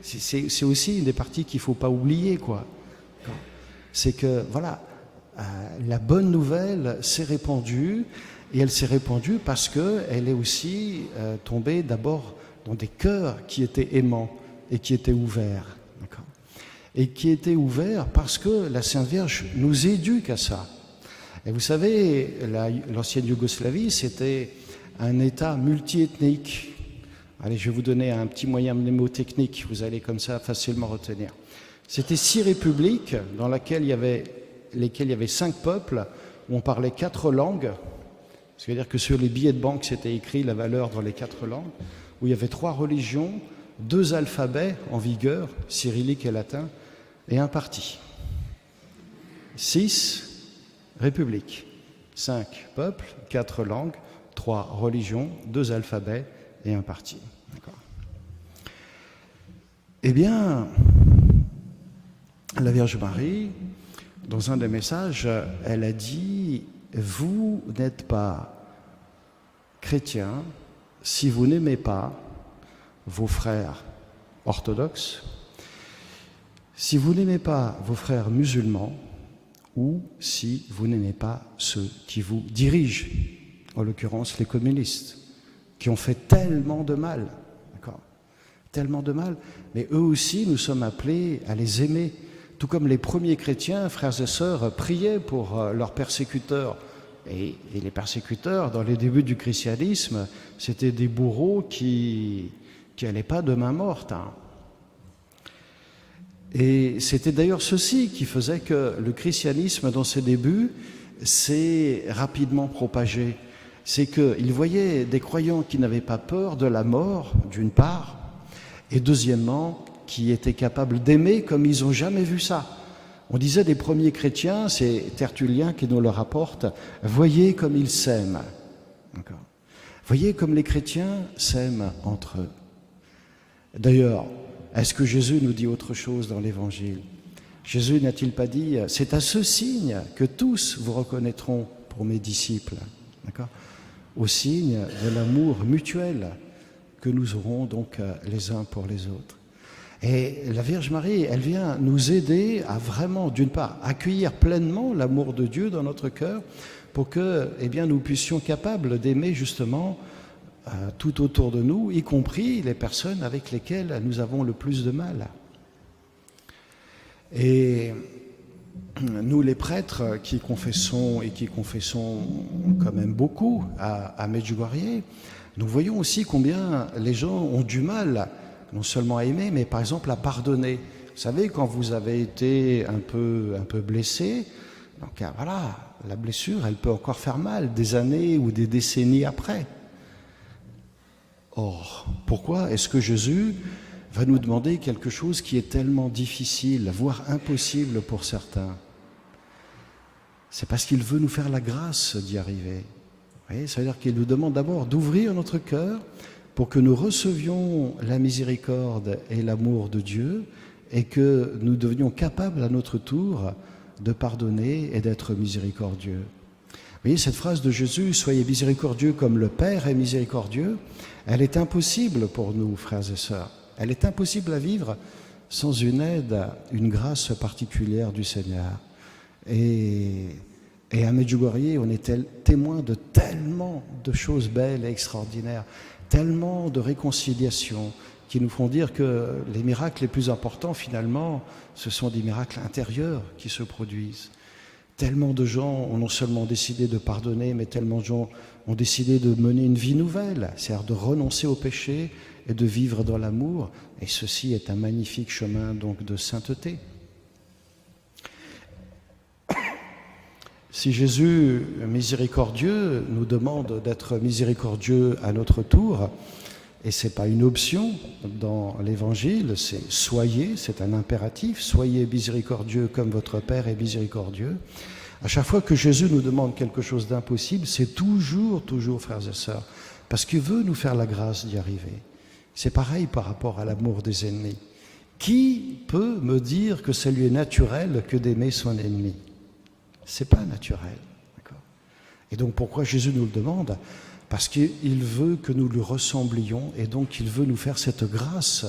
C'est aussi une des parties qu'il ne faut pas oublier, quoi. C'est que, voilà, la bonne nouvelle s'est répandue, et elle s'est répandue parce qu'elle est aussi tombée d'abord dans des cœurs qui étaient aimants et qui étaient ouverts. Et qui étaient ouverts parce que la Sainte Vierge nous éduque à ça. Et vous savez, l'ancienne Yougoslavie, c'était un État multiethnique. Allez, je vais vous donner un petit moyen mnémotechnique, vous allez comme ça facilement retenir. C'était 6 républiques dans lesquelles il y avait 5 peuples, où on parlait 4 langues. C'est-à-dire que sur les billets de banque, c'était écrit la valeur dans les 4 langues, où il y avait 3 religions, 2 alphabets en vigueur, cyrillique et latin, et un parti. 6 républiques, 5 peuples, 4 langues, 3 religions, 2 alphabets et un parti. Eh bien, la Vierge Marie, dans un des messages, elle a dit « Vous n'êtes pas chrétien si vous n'aimez pas vos frères orthodoxes, si vous n'aimez pas vos frères musulmans, ou si vous n'aimez pas ceux qui vous dirigent, en l'occurrence les communistes, qui ont fait tellement de mal, d'accord, tellement de mal, mais eux aussi, nous sommes appelés à les aimer, tout comme les premiers chrétiens, frères et sœurs, priaient pour leurs persécuteurs. Et les persécuteurs, dans les débuts du christianisme, c'était des bourreaux qui n'allaient pas de main morte, hein. Et c'était d'ailleurs ceci qui faisait que le christianisme, dans ses débuts, s'est rapidement propagé. C'est qu'ils voyaient des croyants qui n'avaient pas peur de la mort, d'une part, et deuxièmement, qui étaient capables d'aimer comme ils n'ont jamais vu ça. On disait des premiers chrétiens, c'est Tertullien qui nous le rapporte, « Voyez comme ils s'aiment ». Voyez comme les chrétiens s'aiment entre eux. D'ailleurs, est-ce que Jésus nous dit autre chose dans l'Évangile? Jésus n'a-t-il pas dit « C'est à ce signe que tous vous reconnaîtront pour mes disciples ». Au signe de l'amour mutuel que nous aurons donc les uns pour les autres. Et la Vierge Marie, elle vient nous aider à vraiment, d'une part, accueillir pleinement l'amour de Dieu dans notre cœur pour que, eh bien, nous puissions capables d'aimer justement tout autour de nous, y compris les personnes avec lesquelles nous avons le plus de mal. Et nous, les prêtres qui confessons et qui confessons quand même beaucoup à Medjugorje, nous voyons aussi combien les gens ont du mal, non seulement à aimer, mais par exemple à pardonner. Vous savez, quand vous avez été un peu blessé, donc voilà, la blessure, elle peut encore faire mal des années ou des décennies après. Or, pourquoi est-ce que Jésus va nous demander quelque chose qui est tellement difficile, voire impossible pour certains? C'est parce qu'il veut nous faire la grâce d'y arriver. Vous voyez, ça veut dire qu'il nous demande d'abord d'ouvrir notre cœur pour que nous recevions la miséricorde et l'amour de Dieu et que nous devenions capables à notre tour de pardonner et d'être miséricordieux. Vous voyez, cette phrase de Jésus, « Soyez miséricordieux comme le Père est miséricordieux », elle est impossible pour nous, frères et sœurs. Elle est impossible à vivre sans une aide, une grâce particulière du Seigneur. Et à Medjugorje, on est témoin de tellement de choses belles et extraordinaires, tellement de réconciliation qui nous font dire que les miracles les plus importants, finalement, ce sont des miracles intérieurs qui se produisent. Tellement de gens ont non seulement décidé de pardonner, mais tellement de gens ont décidé de mener une vie nouvelle, c'est-à-dire de renoncer au péché et de vivre dans l'amour. Et ceci est un magnifique chemin donc de sainteté. Si Jésus, miséricordieux, nous demande d'être miséricordieux à notre tour, et ce n'est pas une option dans l'Évangile, c'est « soyez », c'est un impératif, « soyez miséricordieux comme votre Père est miséricordieux ». À chaque fois que Jésus nous demande quelque chose d'impossible, c'est toujours, frères et sœurs, parce qu'il veut nous faire la grâce d'y arriver. C'est pareil par rapport à l'amour des ennemis. Qui peut me dire que ça lui est naturel que d'aimer son ennemi? C'est pas naturel. D'accord ? Et donc pourquoi Jésus nous le demande? Parce qu'il veut que nous lui ressemblions et donc il veut nous faire cette grâce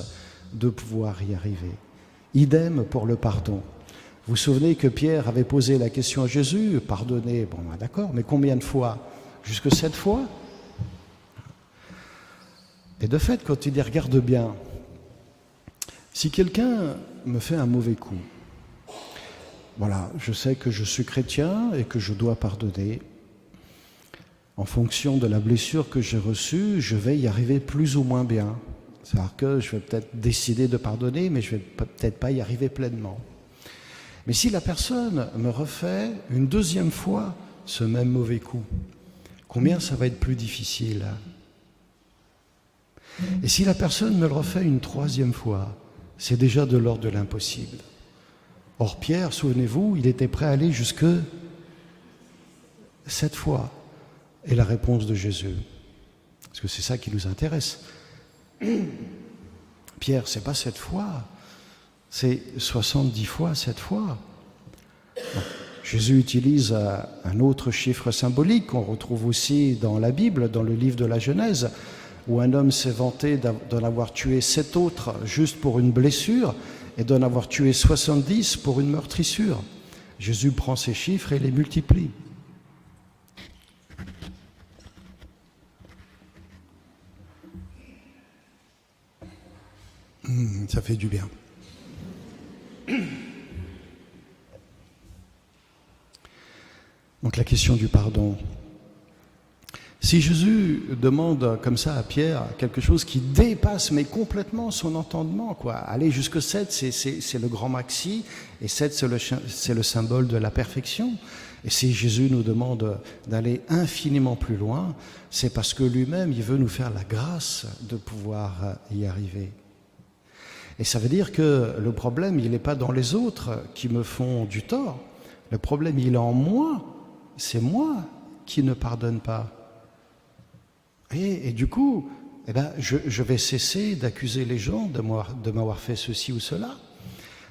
de pouvoir y arriver. Idem pour le pardon. Vous vous souvenez que Pierre avait posé la question à Jésus, pardonner, bon d'accord, mais combien de fois? Jusque 7 fois? Et de fait, quand il y regarde bien, si quelqu'un me fait un mauvais coup, voilà, je sais que je suis chrétien et que je dois pardonner. En fonction de la blessure que j'ai reçue, je vais y arriver plus ou moins bien. C'est-à-dire que je vais peut-être décider de pardonner, mais je ne vais peut-être pas y arriver pleinement. Mais si la personne me refait une deuxième fois ce même mauvais coup, combien ça va être plus difficile? Et si la personne me le refait une troisième fois, c'est déjà de l'ordre de l'impossible. Or Pierre, souvenez-vous, il était prêt à aller jusque 7 fois. Et la réponse de Jésus, parce que c'est ça qui nous intéresse. Pierre, c'est pas 7 fois, c'est 70 fois 7 fois. Bon, Jésus utilise un autre chiffre symbolique qu'on retrouve aussi dans la Bible, dans le livre de la Genèse, où un homme s'est vanté d'en avoir tué 7 autres juste pour une blessure et d'en avoir tué 70 pour une meurtrissure. Jésus prend ces chiffres et les multiplie. Ça fait du bien. Donc la question du pardon. Si Jésus demande comme ça à Pierre quelque chose qui dépasse mais complètement son entendement, quoi. Aller jusque 7, c'est le grand maxi, et 7 c'est le symbole de la perfection. Et si Jésus nous demande d'aller infiniment plus loin, c'est parce que lui-même, il veut nous faire la grâce de pouvoir y arriver. Et ça veut dire que le problème, il n'est pas dans les autres qui me font du tort. Le problème, il est en moi. C'est moi qui ne pardonne pas. Et du coup, je vais cesser d'accuser les gens de m'avoir fait ceci ou cela.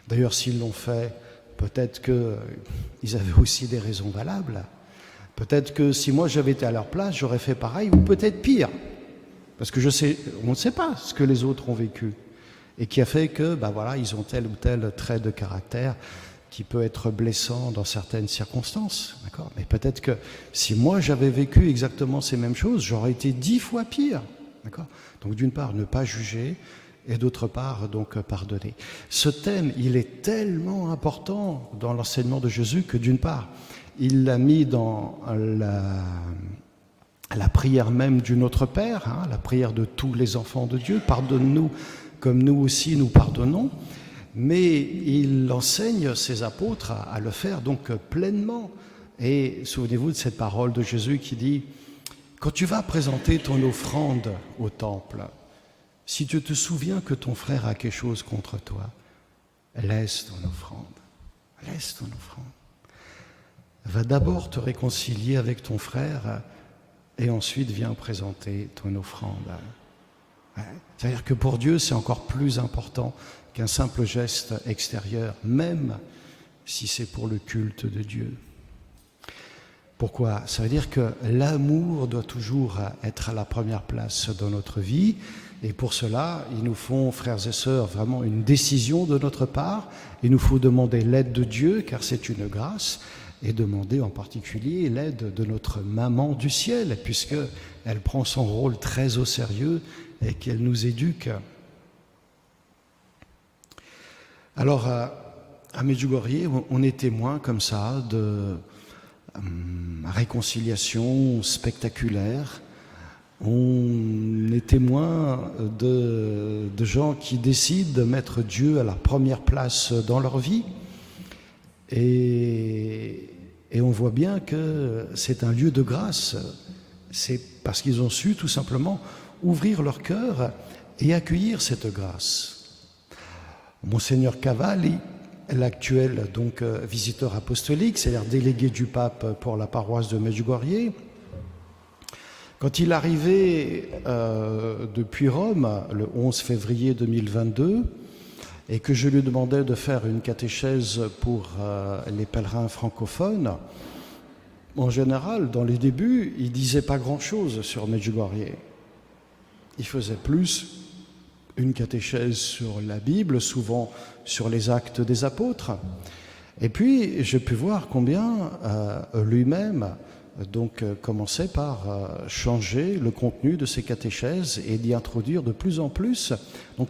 D'ailleurs, s'ils l'ont fait, peut-être qu'ils avaient aussi des raisons valables. Peut-être que si moi j'avais été à leur place, j'aurais fait pareil, ou peut-être pire. Parce que on ne sait pas ce que les autres ont vécu. Et qui a fait que, ils ont tel ou tel trait de caractère qui peut être blessant dans certaines circonstances, d'accord ? Mais peut-être que si moi j'avais vécu exactement ces mêmes choses, j'aurais été 10 fois pire, d'accord ? Donc d'une part, ne pas juger, et d'autre part, donc pardonner. Ce thème, il est tellement important dans l'enseignement de Jésus que d'une part, il l'a mis dans la prière même du Notre Père, la prière de tous les enfants de Dieu, pardonne-nous comme nous aussi nous pardonnons, mais il enseigne ses apôtres à le faire donc pleinement. Et souvenez-vous de cette parole de Jésus qui dit « Quand tu vas présenter ton offrande au temple, si tu te souviens que ton frère a quelque chose contre toi, laisse ton offrande, laisse ton offrande. Va d'abord te réconcilier avec ton frère et ensuite viens présenter ton offrande. » C'est-à-dire que pour Dieu, c'est encore plus important qu'un simple geste extérieur, même si c'est pour le culte de Dieu. Pourquoi ? Ça veut dire que l'amour doit toujours être à la première place dans notre vie, et pour cela, il nous faut, frères et sœurs, vraiment une décision de notre part. Il nous faut demander l'aide de Dieu, car c'est une grâce, et demander en particulier l'aide de notre maman du ciel, puisqu'elle prend son rôle très au sérieux et qu'elle nous éduque. Alors, à Medjugorje, on est témoin comme ça de réconciliation spectaculaire. On est témoin de gens qui décident de mettre Dieu à la première place dans leur vie. Et on voit bien que c'est un lieu de grâce. C'est parce qu'ils ont su tout simplement ouvrir leur cœur et accueillir cette grâce. Monseigneur Cavalli, l'actuel donc visiteur apostolique, c'est-à-dire délégué du pape pour la paroisse de Medjugorje, quand il arrivait depuis Rome le 11 février 2022 et que je lui demandais de faire une catéchèse pour les pèlerins francophones, en général, dans les débuts, il ne disait pas grand-chose sur Medjugorje. Il faisait plus une catéchèse sur la Bible, souvent sur les actes des apôtres. Et puis, j'ai pu voir combien lui-même commençait par changer le contenu de ses catéchèses et d'y introduire de plus en plus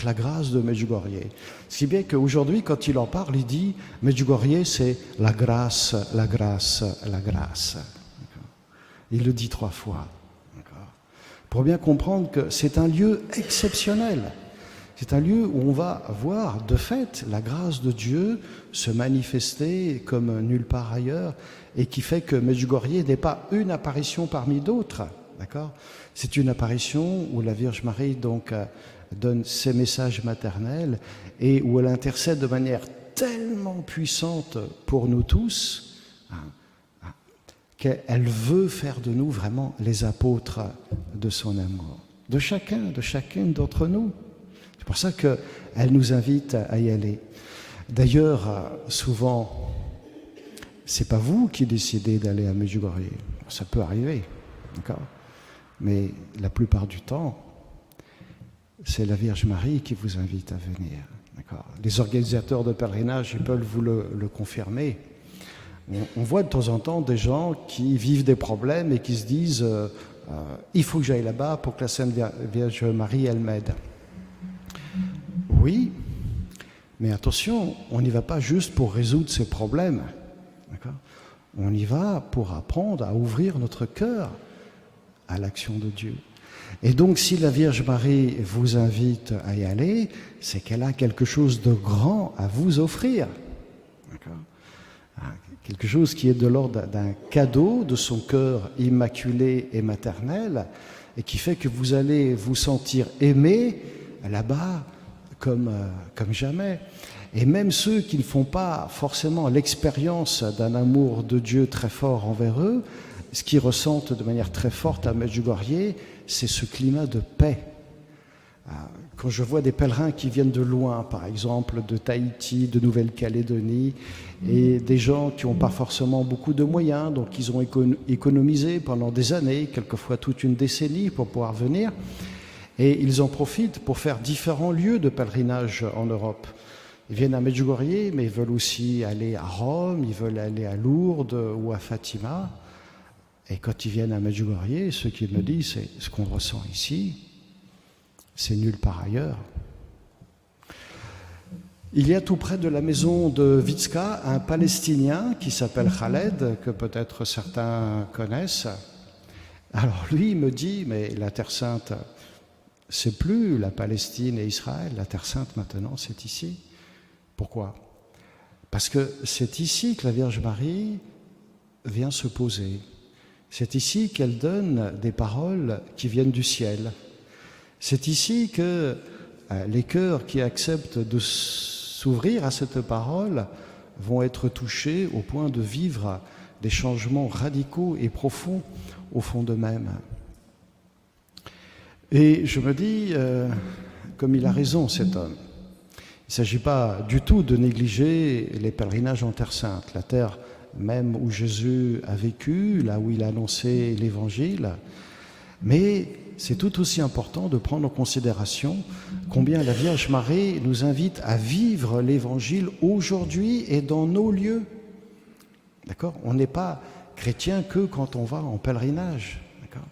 la grâce de Medjugorje. Si bien qu'aujourd'hui, quand il en parle, il dit Medjugorje, c'est la grâce, la grâce, la grâce. Il le dit 3 fois. Pour bien comprendre que c'est un lieu exceptionnel. C'est un lieu où on va voir de fait la grâce de Dieu se manifester comme nulle part ailleurs et qui fait que Medjugorje n'est pas une apparition parmi d'autres. D'accord ? C'est une apparition où la Vierge Marie donne ses messages maternels et où elle intercède de manière tellement puissante pour nous tous qu'elle veut faire de nous vraiment les apôtres de son amour, de chacune d'entre nous. C'est pour ça qu'elle nous invite à y aller. D'ailleurs, souvent, c'est pas vous qui décidez d'aller à Medjugorje. Ça peut arriver, d'accord ? Mais la plupart du temps, c'est la Vierge Marie qui vous invite à venir, d'accord ? Les organisateurs de pèlerinage, ils peuvent vous le confirmer. On voit de temps en temps des gens qui vivent des problèmes et qui se disent il faut que j'aille là-bas pour que la Sainte Vierge Marie, elle m'aide. Oui, mais attention, on n'y va pas juste pour résoudre ces problèmes. D'accord ? On y va pour apprendre à ouvrir notre cœur à l'action de Dieu. Et donc, si la Vierge Marie vous invite à y aller, c'est qu'elle a quelque chose de grand à vous offrir. D'accord ? Quelque chose qui est de l'ordre d'un cadeau de son cœur immaculé et maternel et qui fait que vous allez vous sentir aimé là-bas comme jamais. Et même ceux qui ne font pas forcément l'expérience d'un amour de Dieu très fort envers eux, ce qu'ils ressentent de manière très forte à Medjugorje, c'est ce climat de paix. Quand je vois des pèlerins qui viennent de loin, par exemple de Tahiti, de Nouvelle-Calédonie, et des gens qui n'ont pas forcément beaucoup de moyens, donc ils ont économisé pendant des années, quelquefois toute une décennie pour pouvoir venir, et ils en profitent pour faire différents lieux de pèlerinage en Europe. Ils viennent à Medjugorje, mais ils veulent aussi aller à Rome, ils veulent aller à Lourdes ou à Fatima. Et quand ils viennent à Medjugorje, ce qu'ils me disent, c'est ce qu'on ressent ici, c'est nulle part ailleurs. Il y a tout près de la maison de Vitska un Palestinien qui s'appelle Khaled, que peut-être certains connaissent. Alors lui, il me dit, mais la Terre Sainte, c'est plus la Palestine et Israël, la Terre Sainte maintenant, c'est ici. Pourquoi ? Parce que c'est ici que la Vierge Marie vient se poser. C'est ici qu'elle donne des paroles qui viennent du ciel. C'est ici que les cœurs qui acceptent de s'ouvrir à cette parole vont être touchés au point de vivre des changements radicaux et profonds au fond d'eux-mêmes. Et je me dis, comme il a raison cet homme, il ne s'agit pas du tout de négliger les pèlerinages en Terre Sainte, la terre même où Jésus a vécu, là où il a annoncé l'Évangile, mais c'est tout aussi important de prendre en considération combien la Vierge Marie nous invite à vivre l'Évangile aujourd'hui et dans nos lieux. D'accord ? On n'est pas chrétien que quand on va en pèlerinage. D'accord ?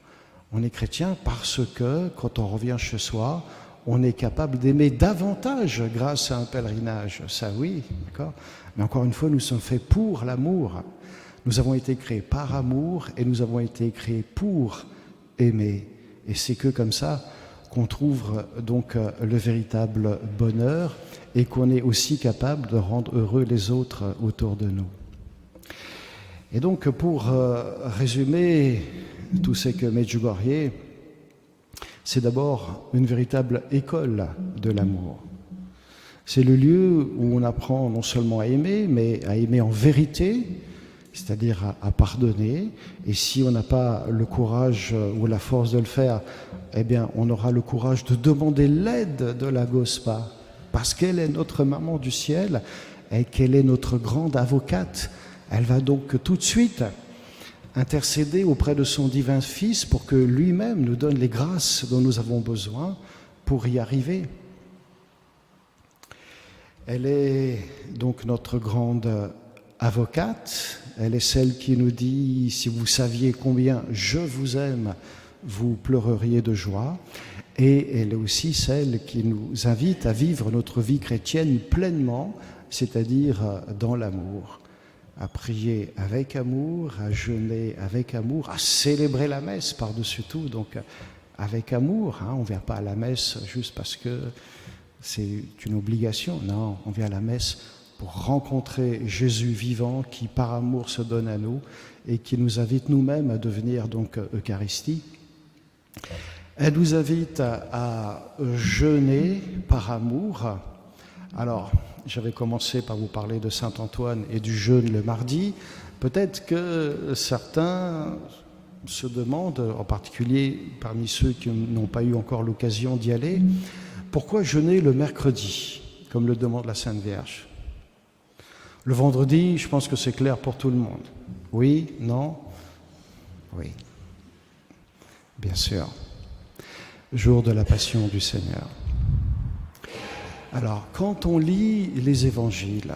On est chrétien parce que quand on revient chez soi, on est capable d'aimer davantage grâce à un pèlerinage. Ça oui, d'accord ? Mais encore une fois, nous sommes faits pour l'amour. Nous avons été créés par amour et nous avons été créés pour aimer. Et c'est que comme ça qu'on trouve donc le véritable bonheur et qu'on est aussi capable de rendre heureux les autres autour de nous. Et donc pour résumer tout ce que Medjugorje, c'est d'abord une véritable école de l'amour. C'est le lieu où on apprend non seulement à aimer, mais à aimer en vérité, c'est-à-dire à pardonner. Et si on n'a pas le courage ou la force de le faire, eh bien, on aura le courage de demander l'aide de la Gospa, parce qu'elle est notre maman du ciel et qu'elle est notre grande avocate. Elle va donc tout de suite intercéder auprès de son divin Fils pour que lui-même nous donne les grâces dont nous avons besoin pour y arriver. Elle est donc notre grande avocate. Elle est celle qui nous dit « Si vous saviez combien je vous aime, vous pleureriez de joie ». Et elle est aussi celle qui nous invite à vivre notre vie chrétienne pleinement, c'est-à-dire dans l'amour, à prier avec amour, à jeûner avec amour, à célébrer la messe par-dessus tout, donc avec amour. On ne vient pas à la messe juste parce que c'est une obligation. Non, on vient à la messe pour rencontrer Jésus vivant qui, par amour, se donne à nous et qui nous invite nous-mêmes à devenir donc Eucharistie. Elle nous invite à jeûner par amour. Alors, j'avais commencé par vous parler de Saint Antoine et du jeûne le mardi. Peut-être que certains se demandent, en particulier parmi ceux qui n'ont pas eu encore l'occasion d'y aller, pourquoi jeûner le mercredi, comme le demande la Sainte Vierge? Le vendredi, je pense que c'est clair pour tout le monde. Oui? Non? Oui. Bien sûr. Jour de la Passion du Seigneur. Alors, quand on lit les évangiles,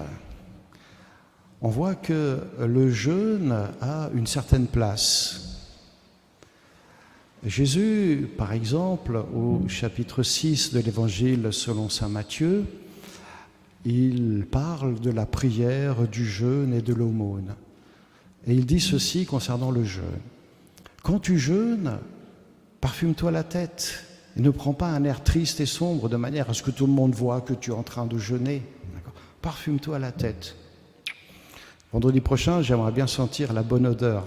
on voit que le jeûne a une certaine place. Jésus, par exemple, au chapitre 6 de l'évangile selon saint Matthieu, il parle de la prière, du jeûne et de l'aumône. Et il dit ceci concernant le jeûne. Quand tu jeûnes, parfume-toi la tête et ne prends pas un air triste et sombre de manière à ce que tout le monde voit que tu es en train de jeûner. Parfume-toi la tête. Vendredi prochain, j'aimerais bien sentir la bonne odeur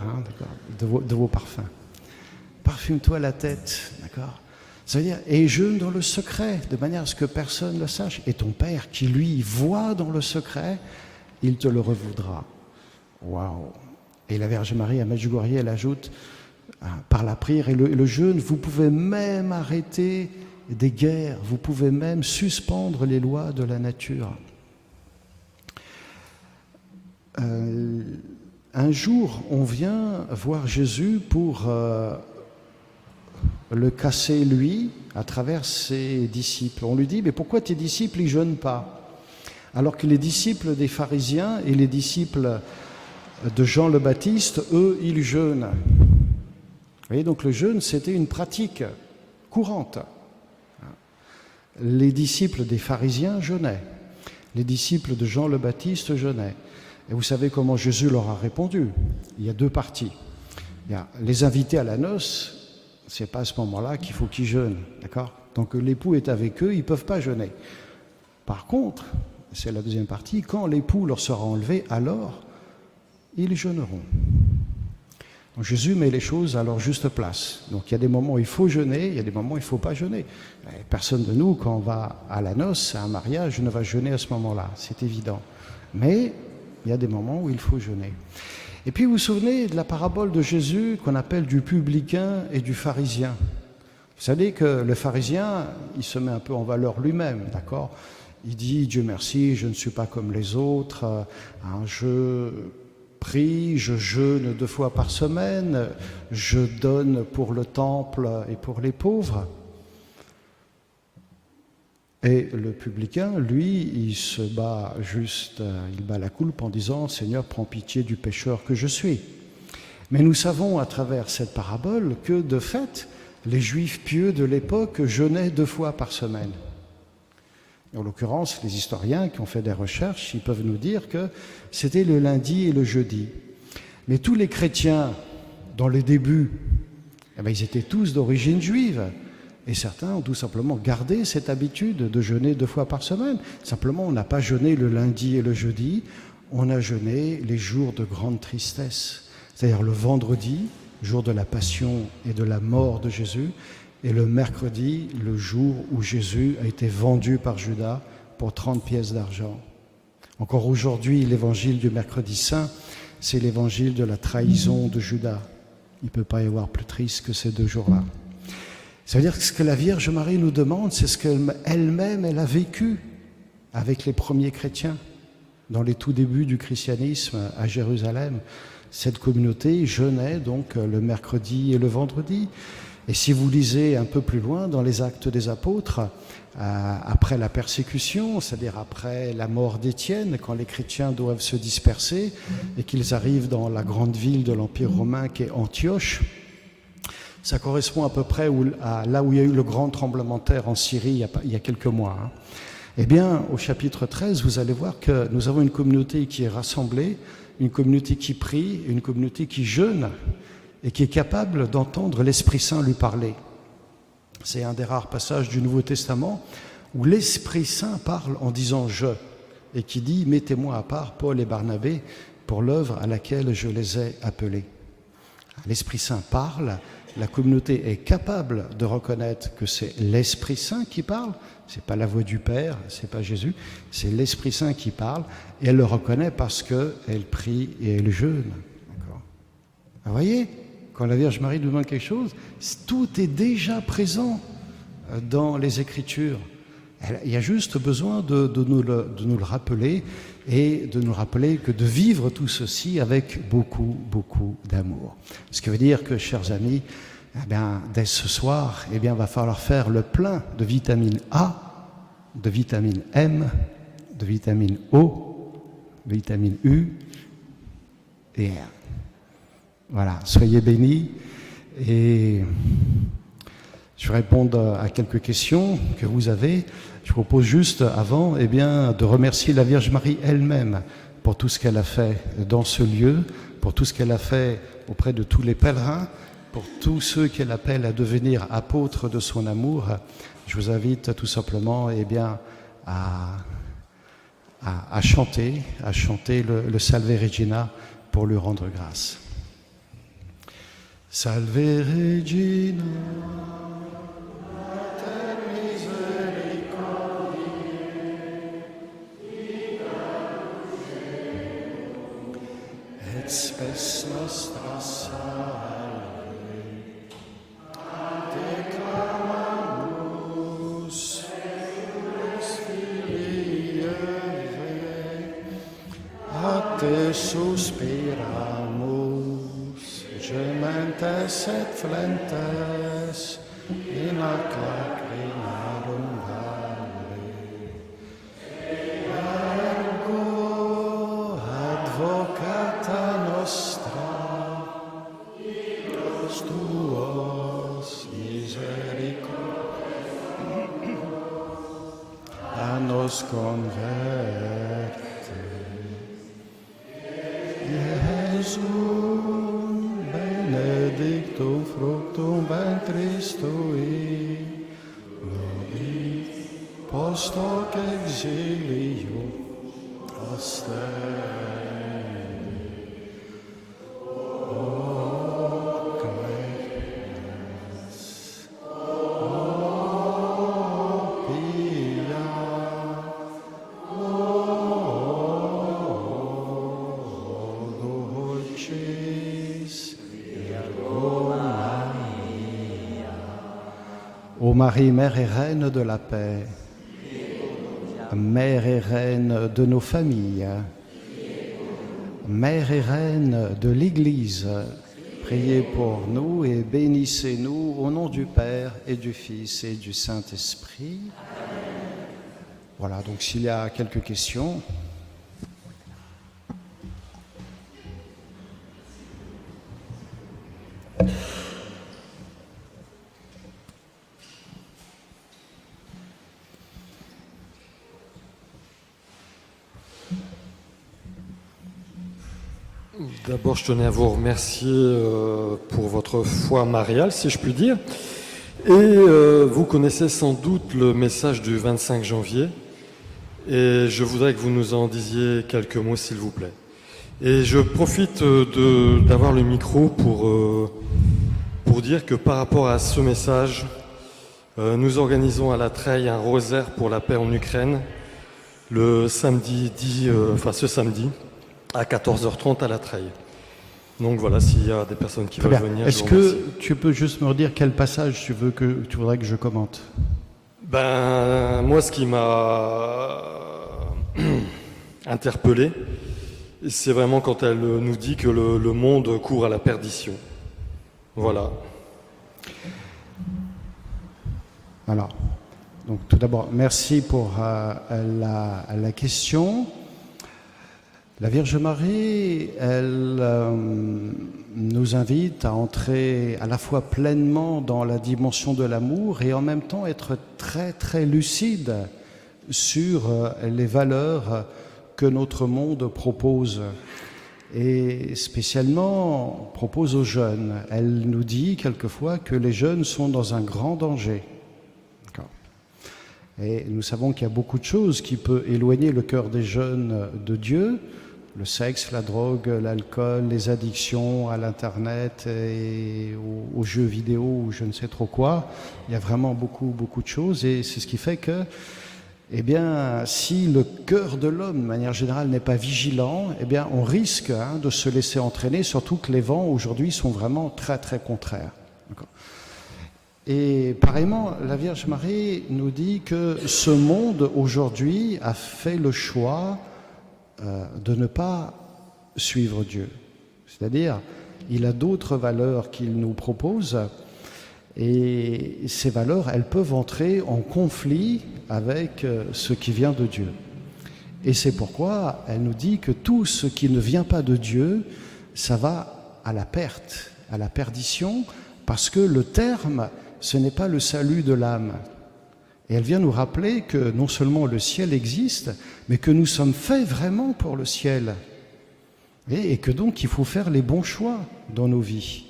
de vos parfums. Parfume-toi la tête, d'accord? Ça veut dire, et jeûne dans le secret, de manière à ce que personne ne le sache. Et ton Père, qui lui voit dans le secret, il te le revaudra. Waouh! Et la Vierge Marie, à Medjugorje, elle ajoute, par la prière et le jeûne, vous pouvez même arrêter des guerres, vous pouvez même suspendre les lois de la nature. Un jour, on vient voir Jésus pour le casser, lui, à travers ses disciples. On lui dit, mais pourquoi tes disciples, ils jeûnent pas? Alors que les disciples des pharisiens et les disciples de Jean le Baptiste, eux, ils jeûnent. Vous voyez, donc le jeûne, c'était une pratique courante. Les disciples des pharisiens jeûnaient. Les disciples de Jean le Baptiste jeûnaient. Et vous savez comment Jésus leur a répondu? Il y a deux parties. Il y a les invités à la noce, c'est pas à ce moment-là qu'il faut qu'ils jeûnent, d'accord? Donc l'époux est avec eux, ils ne peuvent pas jeûner. Par contre, c'est la deuxième partie, quand l'époux leur sera enlevé, alors ils jeûneront. Donc Jésus met les choses à leur juste place. Donc il y a des moments où il faut jeûner, il y a des moments où il ne faut pas jeûner. Personne de nous, quand on va à la noce, à un mariage, ne va jeûner à ce moment-là, c'est évident. Mais il y a des moments où il faut jeûner. Et puis vous vous souvenez de la parabole de Jésus qu'on appelle du publicain et du pharisien. Vous savez que le pharisien, il se met un peu en valeur lui-même, d'accord? Il dit, Dieu merci, je ne suis pas comme les autres, je prie, je jeûne 2 fois par semaine, je donne pour le temple et pour les pauvres. Et le publicain, lui, il se bat juste, il bat la coulpe en disant « Seigneur, prends pitié du pécheur que je suis ». Mais nous savons à travers cette parabole que, de fait, les Juifs pieux de l'époque jeûnaient 2 fois par semaine. En l'occurrence, les historiens qui ont fait des recherches, ils peuvent nous dire que c'était le lundi et le jeudi. Mais tous les chrétiens, dans les débuts, ils étaient tous d'origine juive. Et certains ont tout simplement gardé cette habitude de jeûner 2 fois par semaine. Simplement, on n'a pas jeûné le lundi et le jeudi, on a jeûné les jours de grande tristesse. C'est-à-dire le vendredi, jour de la passion et de la mort de Jésus, et le mercredi, le jour où Jésus a été vendu par Judas pour 30 pièces d'argent. Encore aujourd'hui, l'évangile du mercredi saint, c'est l'évangile de la trahison de Judas. Il ne peut pas y avoir plus triste que ces 2 jours-là. Ça veut dire que ce que la Vierge Marie nous demande, c'est ce qu'elle-même, elle a vécu avec les premiers chrétiens dans les tout débuts du christianisme à Jérusalem. Cette communauté jeûnait donc le mercredi et le vendredi. Et si vous lisez un peu plus loin dans les Actes des Apôtres, après la persécution, c'est-à-dire après la mort d'Étienne, quand les chrétiens doivent se disperser et qu'ils arrivent dans la grande ville de l'Empire romain qui est Antioche, ça correspond à peu près à là où il y a eu le grand tremblement de terre en Syrie il y a quelques mois. Eh bien, au chapitre 13, vous allez voir que nous avons une communauté qui est rassemblée, une communauté qui prie, une communauté qui jeûne et qui est capable d'entendre l'Esprit Saint lui parler. C'est un des rares passages du Nouveau Testament où l'Esprit Saint parle en disant « je » et qui dit « mettez-moi à part Paul et Barnabé pour l'œuvre à laquelle je les ai appelés ». L'Esprit Saint parle, la communauté est capable de reconnaître que c'est l'Esprit Saint qui parle, c'est pas la voix du Père, c'est pas Jésus, c'est l'Esprit Saint qui parle, et elle le reconnaît parce qu'elle prie et elle jeûne. D'accord. Vous voyez, quand la Vierge Marie nous demande quelque chose, tout est déjà présent dans les Écritures. Il y a juste besoin de nous le rappeler, et de nous rappeler que de vivre tout ceci avec beaucoup, beaucoup d'amour. Ce qui veut dire que, chers amis, eh bien, dès ce soir, eh bien, va falloir faire le plein de vitamine A, de vitamine M, de vitamine O, de vitamine U et R. Voilà, soyez bénis et je vais répondre à quelques questions que vous avez. Je propose juste avant eh bien, de remercier la Vierge Marie elle-même pour tout ce qu'elle a fait dans ce lieu, pour tout ce qu'elle a fait auprès de tous les pèlerins, pour tous ceux qu'elle appelle à devenir apôtres de son amour. Je vous invite tout simplement eh bien, à chanter le Salve Regina pour lui rendre grâce. Salve Regina. Spes nostra salve, declamamus, Filii Eve, a te suspiramus, gementes et flentes, in ac lacrimarum vale. Ergo advocata nostra, tuos misericordia, a nos converte. Iesum benedictum fructum ventris tui, nobis post hoc exilium ostende. Ô Marie, Mère et Reine de la paix, Mère et Reine de nos familles, Mère et Reine de l'Église, priez pour nous et bénissez-nous au nom du Père et du Fils et du Saint-Esprit. Voilà, donc s'il y a quelques questions. D'abord, je tenais à vous remercier pour votre foi mariale, si je puis dire. Et vous connaissez sans doute le message du 25 janvier. Et je voudrais que vous nous en disiez quelques mots, s'il vous plaît. Et je profite d'avoir le micro pour dire que par rapport à ce message, nous organisons à la Treille un rosaire pour la paix en Ukraine le samedi, ce samedi, à 14h30 à la Treille. Donc voilà, s'il y a des personnes qui veulent venir. Est-ce que tu peux juste me redire quel passage tu voudrais que je commente? Moi, ce qui m'a interpellé, c'est vraiment quand elle nous dit que le monde court à la perdition. Voilà. Alors, donc tout d'abord, merci pour la question. La Vierge Marie, elle nous invite à entrer à la fois pleinement dans la dimension de l'amour et en même temps être très très lucide sur les valeurs que notre monde propose et spécialement propose aux jeunes. Elle nous dit quelquefois que les jeunes sont dans un grand danger. Et nous savons qu'il y a beaucoup de choses qui peuvent éloigner le cœur des jeunes de Dieu. Le sexe, la drogue, l'alcool, les addictions à l'Internet et aux jeux vidéo ou je ne sais trop quoi. Il y a vraiment beaucoup de choses et c'est ce qui fait que, eh bien, si le cœur de l'homme, de manière générale, n'est pas vigilant, eh bien, on risque de se laisser entraîner, surtout que les vents aujourd'hui sont vraiment très très contraires. D'accord. Et pareillement, la Vierge Marie nous dit que ce monde aujourd'hui a fait le choix de ne pas suivre Dieu. C'est-à-dire, il a d'autres valeurs qu'il nous propose et ces valeurs, elles peuvent entrer en conflit avec ce qui vient de Dieu. Et c'est pourquoi elle nous dit que tout ce qui ne vient pas de Dieu, ça va à la perte, à la perdition, parce que le terme, ce n'est pas le salut de l'âme. Et elle vient nous rappeler que non seulement le ciel existe, mais que nous sommes faits vraiment pour le ciel. Et que donc il faut faire les bons choix dans nos vies.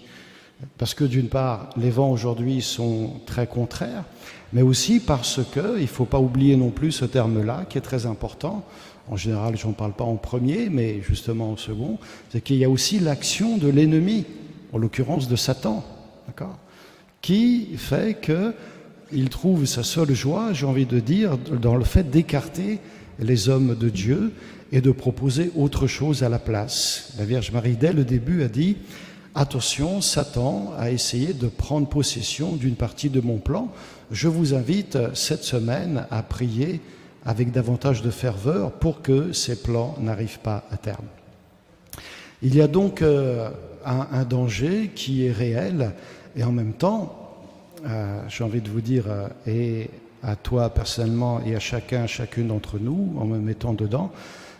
Parce que d'une part, les vents aujourd'hui sont très contraires, mais aussi parce que, il ne faut pas oublier non plus ce terme-là, qui est très important. En général, je n'en parle pas en premier, mais justement en second, c'est qu'il y a aussi l'action de l'ennemi, en l'occurrence de Satan, d'accord, qui fait qu'il trouve sa seule joie, j'ai envie de dire, dans le fait d'écarter les hommes de Dieu et de proposer autre chose à la place. La Vierge Marie, dès le début, a dit « Attention, Satan a essayé de prendre possession d'une partie de mon plan. Je vous invite cette semaine à prier avec davantage de ferveur pour que ces plans n'arrivent pas à terme. » Il y a donc un danger qui est réel et en même temps, j'ai envie de vous dire, et à toi personnellement et à chacun, chacune d'entre nous, en me mettant dedans,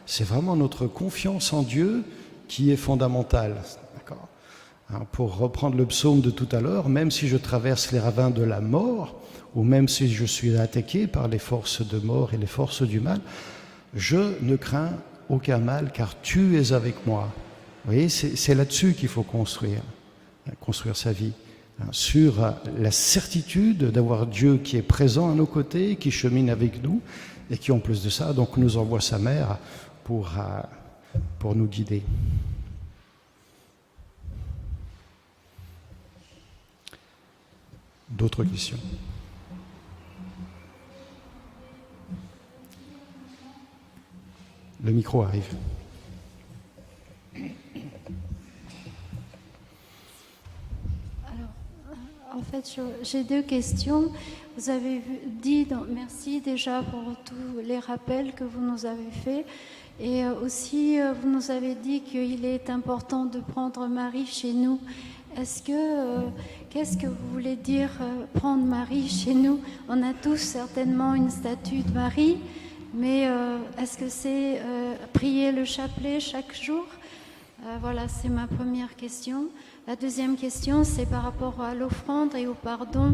c'est vraiment notre confiance en Dieu qui est fondamentale. D'accord ? Pour reprendre le psaume de tout à l'heure, même si je traverse les ravins de la mort, ou même si je suis attaqué par les forces de mort et les forces du mal, je ne crains aucun mal car tu es avec moi. Vous voyez, c'est là-dessus qu'il faut construire sa vie. Sur la certitude d'avoir Dieu qui est présent à nos côtés, qui chemine avec nous et qui en plus de ça donc nous envoie sa mère pour nous guider. D'autres questions? Le micro arrive. En fait, j'ai deux questions. Vous avez dit, merci déjà pour tous les rappels que vous nous avez faits. Et aussi, vous nous avez dit qu'il est important de prendre Marie chez nous. Qu'est-ce que vous voulez dire prendre Marie chez nous? On a tous certainement une statue de Marie, mais est-ce que c'est prier le chapelet chaque jour? Voilà, c'est ma première question. La deuxième question, c'est par rapport à l'offrande et au pardon.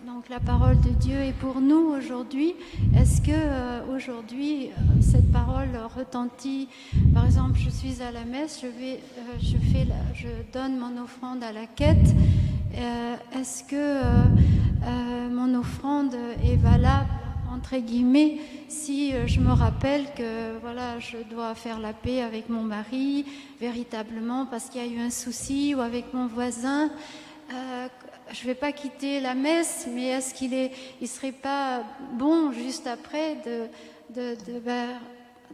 Donc la parole de Dieu est pour nous aujourd'hui. Est-ce que aujourd'hui cette parole retentit? Par exemple, je suis à la messe, je donne mon offrande à la quête. Est-ce que mon offrande est valable entre guillemets, si je me rappelle que voilà, je dois faire la paix avec mon mari, véritablement, parce qu'il y a eu un souci, ou avec mon voisin, je ne vais pas quitter la messe, mais est-ce qu'il ne serait pas bon, juste après,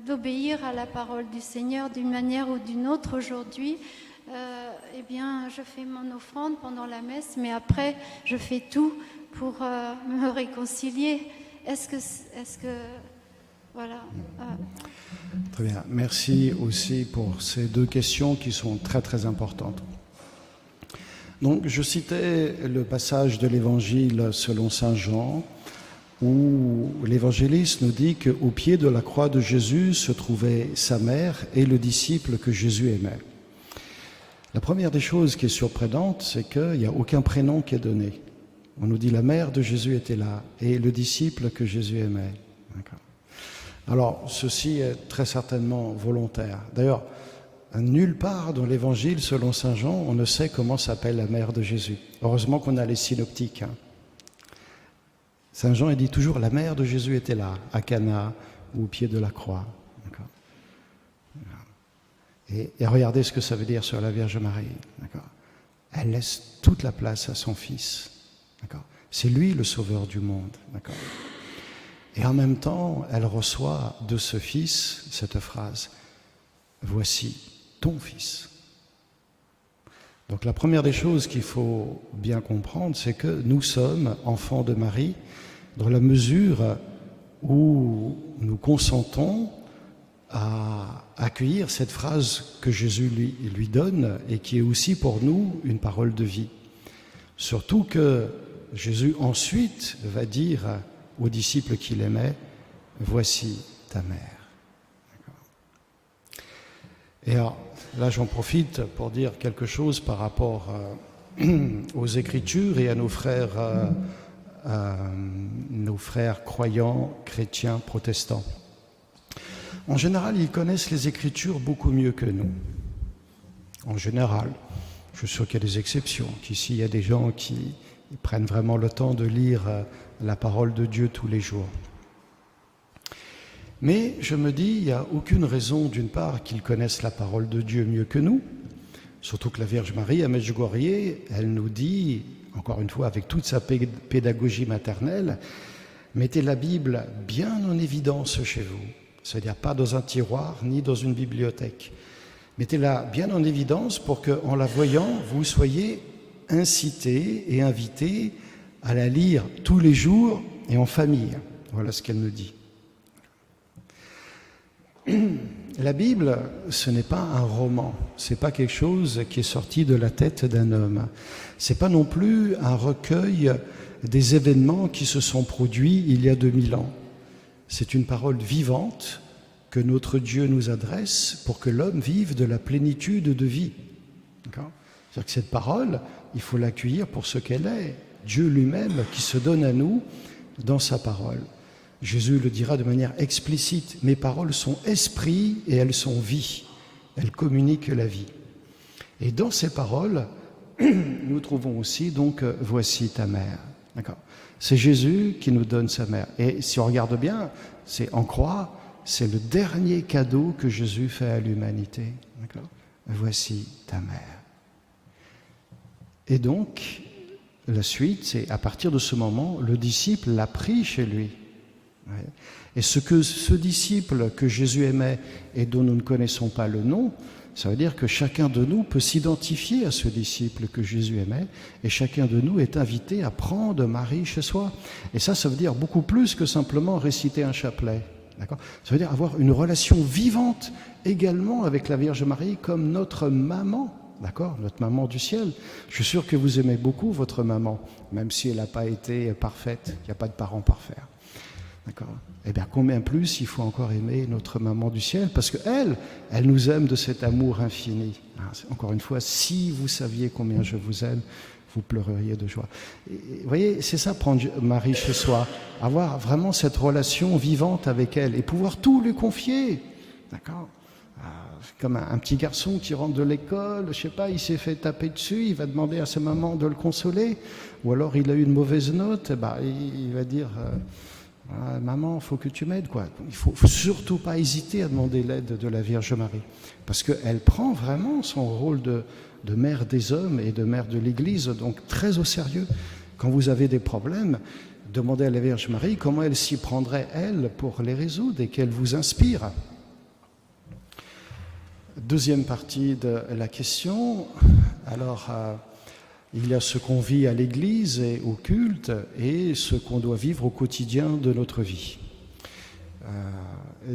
d'obéir à la parole du Seigneur d'une manière ou d'une autre aujourd'hui? Eh bien, je fais mon offrande pendant la messe, mais après, je fais tout pour me réconcilier. Est-ce que voilà. Très bien. Merci aussi pour ces deux questions qui sont très très importantes. Donc, je citais le passage de l'Évangile selon saint Jean, où l'évangéliste nous dit qu'au pied de la croix de Jésus se trouvait sa mère et le disciple que Jésus aimait. La première des choses qui est surprenante, c'est qu'il n'y a aucun prénom qui est donné. On nous dit la mère de Jésus était là et le disciple que Jésus aimait. D'accord. Alors, ceci est très certainement volontaire. D'ailleurs, nulle part dans l'Évangile, selon saint Jean, on ne sait comment s'appelle la mère de Jésus. Heureusement qu'on a les synoptiques. Saint Jean, il dit toujours la mère de Jésus était là, à Cana ou au pied de la croix. D'accord. Et regardez ce que ça veut dire sur la Vierge Marie. D'accord. Elle laisse toute la place à son Fils. D'accord. C'est lui le sauveur du monde. D'accord. Et en même temps, elle reçoit de ce Fils cette phrase « Voici ton Fils ». Donc la première des choses qu'il faut bien comprendre, c'est que nous sommes enfants de Marie dans la mesure où nous consentons à accueillir cette phrase que Jésus lui donne et qui est aussi pour nous une parole de vie. Surtout que Jésus ensuite va dire aux disciples qu'il aimait, « Voici ta mère ». Et alors, là j'en profite pour dire quelque chose par rapport aux Écritures et à nos frères croyants, chrétiens, protestants. En général, ils connaissent les Écritures beaucoup mieux que nous. En général, je suis sûr qu'il y a des exceptions, qu'ici il y a des gens qui prennent vraiment le temps de lire la parole de Dieu tous les jours. Mais je me dis, il n'y a aucune raison, d'une part, qu'ils connaissent la parole de Dieu mieux que nous, surtout que la Vierge Marie, à Medjugorje, elle nous dit, encore une fois, avec toute sa pédagogie maternelle, mettez la Bible bien en évidence chez vous, c'est-à-dire pas dans un tiroir ni dans une bibliothèque. Mettez-la bien en évidence pour qu'en la voyant, vous soyez incités et invités à la lire tous les jours et en famille. Voilà ce qu'elle nous dit. La Bible, ce n'est pas un roman, ce n'est pas quelque chose qui est sorti de la tête d'un homme. Ce n'est pas non plus un recueil des événements qui se sont produits il y a 2000 ans. C'est une parole vivante que notre Dieu nous adresse pour que l'homme vive de la plénitude de vie. D'accord ? C'est-à-dire que cette parole, il faut l'accueillir pour ce qu'elle est. Dieu lui-même qui se donne à nous dans sa parole. Jésus le dira de manière explicite, « Mes paroles sont esprit et elles sont vie. Elles communiquent la vie. » Et dans ces paroles, nous trouvons aussi donc « Voici ta mère ». D'accord ? C'est Jésus qui nous donne sa mère. Et si on regarde bien, c'est en croix, c'est le dernier cadeau que Jésus fait à l'humanité. D'accord ? Voici ta mère. Et donc, la suite, c'est à partir de ce moment, le disciple l'a pris chez lui. Et ce disciple que Jésus aimait et dont nous ne connaissons pas le nom, ça veut dire que chacun de nous peut s'identifier à ce disciple que Jésus aimait et chacun de nous est invité à prendre Marie chez soi. Et ça veut dire beaucoup plus que simplement réciter un chapelet. D'accord ? Ça veut dire avoir une relation vivante également avec la Vierge Marie comme notre maman. D'accord ? Notre maman du ciel. Je suis sûr que vous aimez beaucoup votre maman, même si elle n'a pas été parfaite. Il n'y a pas de parents parfaits. D'accord ? Eh bien, combien plus il faut encore aimer notre maman du ciel, parce qu'elle nous aime de cet amour infini. Encore une fois, si vous saviez combien je vous aime, vous pleureriez de joie. Et, vous voyez, c'est ça, prendre Marie chez soi, avoir vraiment cette relation vivante avec elle et pouvoir tout lui confier. D'accord ? Comme un petit garçon qui rentre de l'école, je sais pas, il s'est fait taper dessus, il va demander à sa maman de le consoler, ou alors il a eu une mauvaise note, il va dire maman, il faut que tu m'aides, quoi. Il faut surtout pas hésiter à demander l'aide de la Vierge Marie, parce qu'elle prend vraiment son rôle de mère des hommes et de mère de l'Église, donc très au sérieux. Quand vous avez des problèmes, demandez à la Vierge Marie comment elle s'y prendrait, elle, pour les résoudre et qu'elle vous inspire. Deuxième partie de la question, alors il y a ce qu'on vit à l'église et au culte et ce qu'on doit vivre au quotidien de notre vie.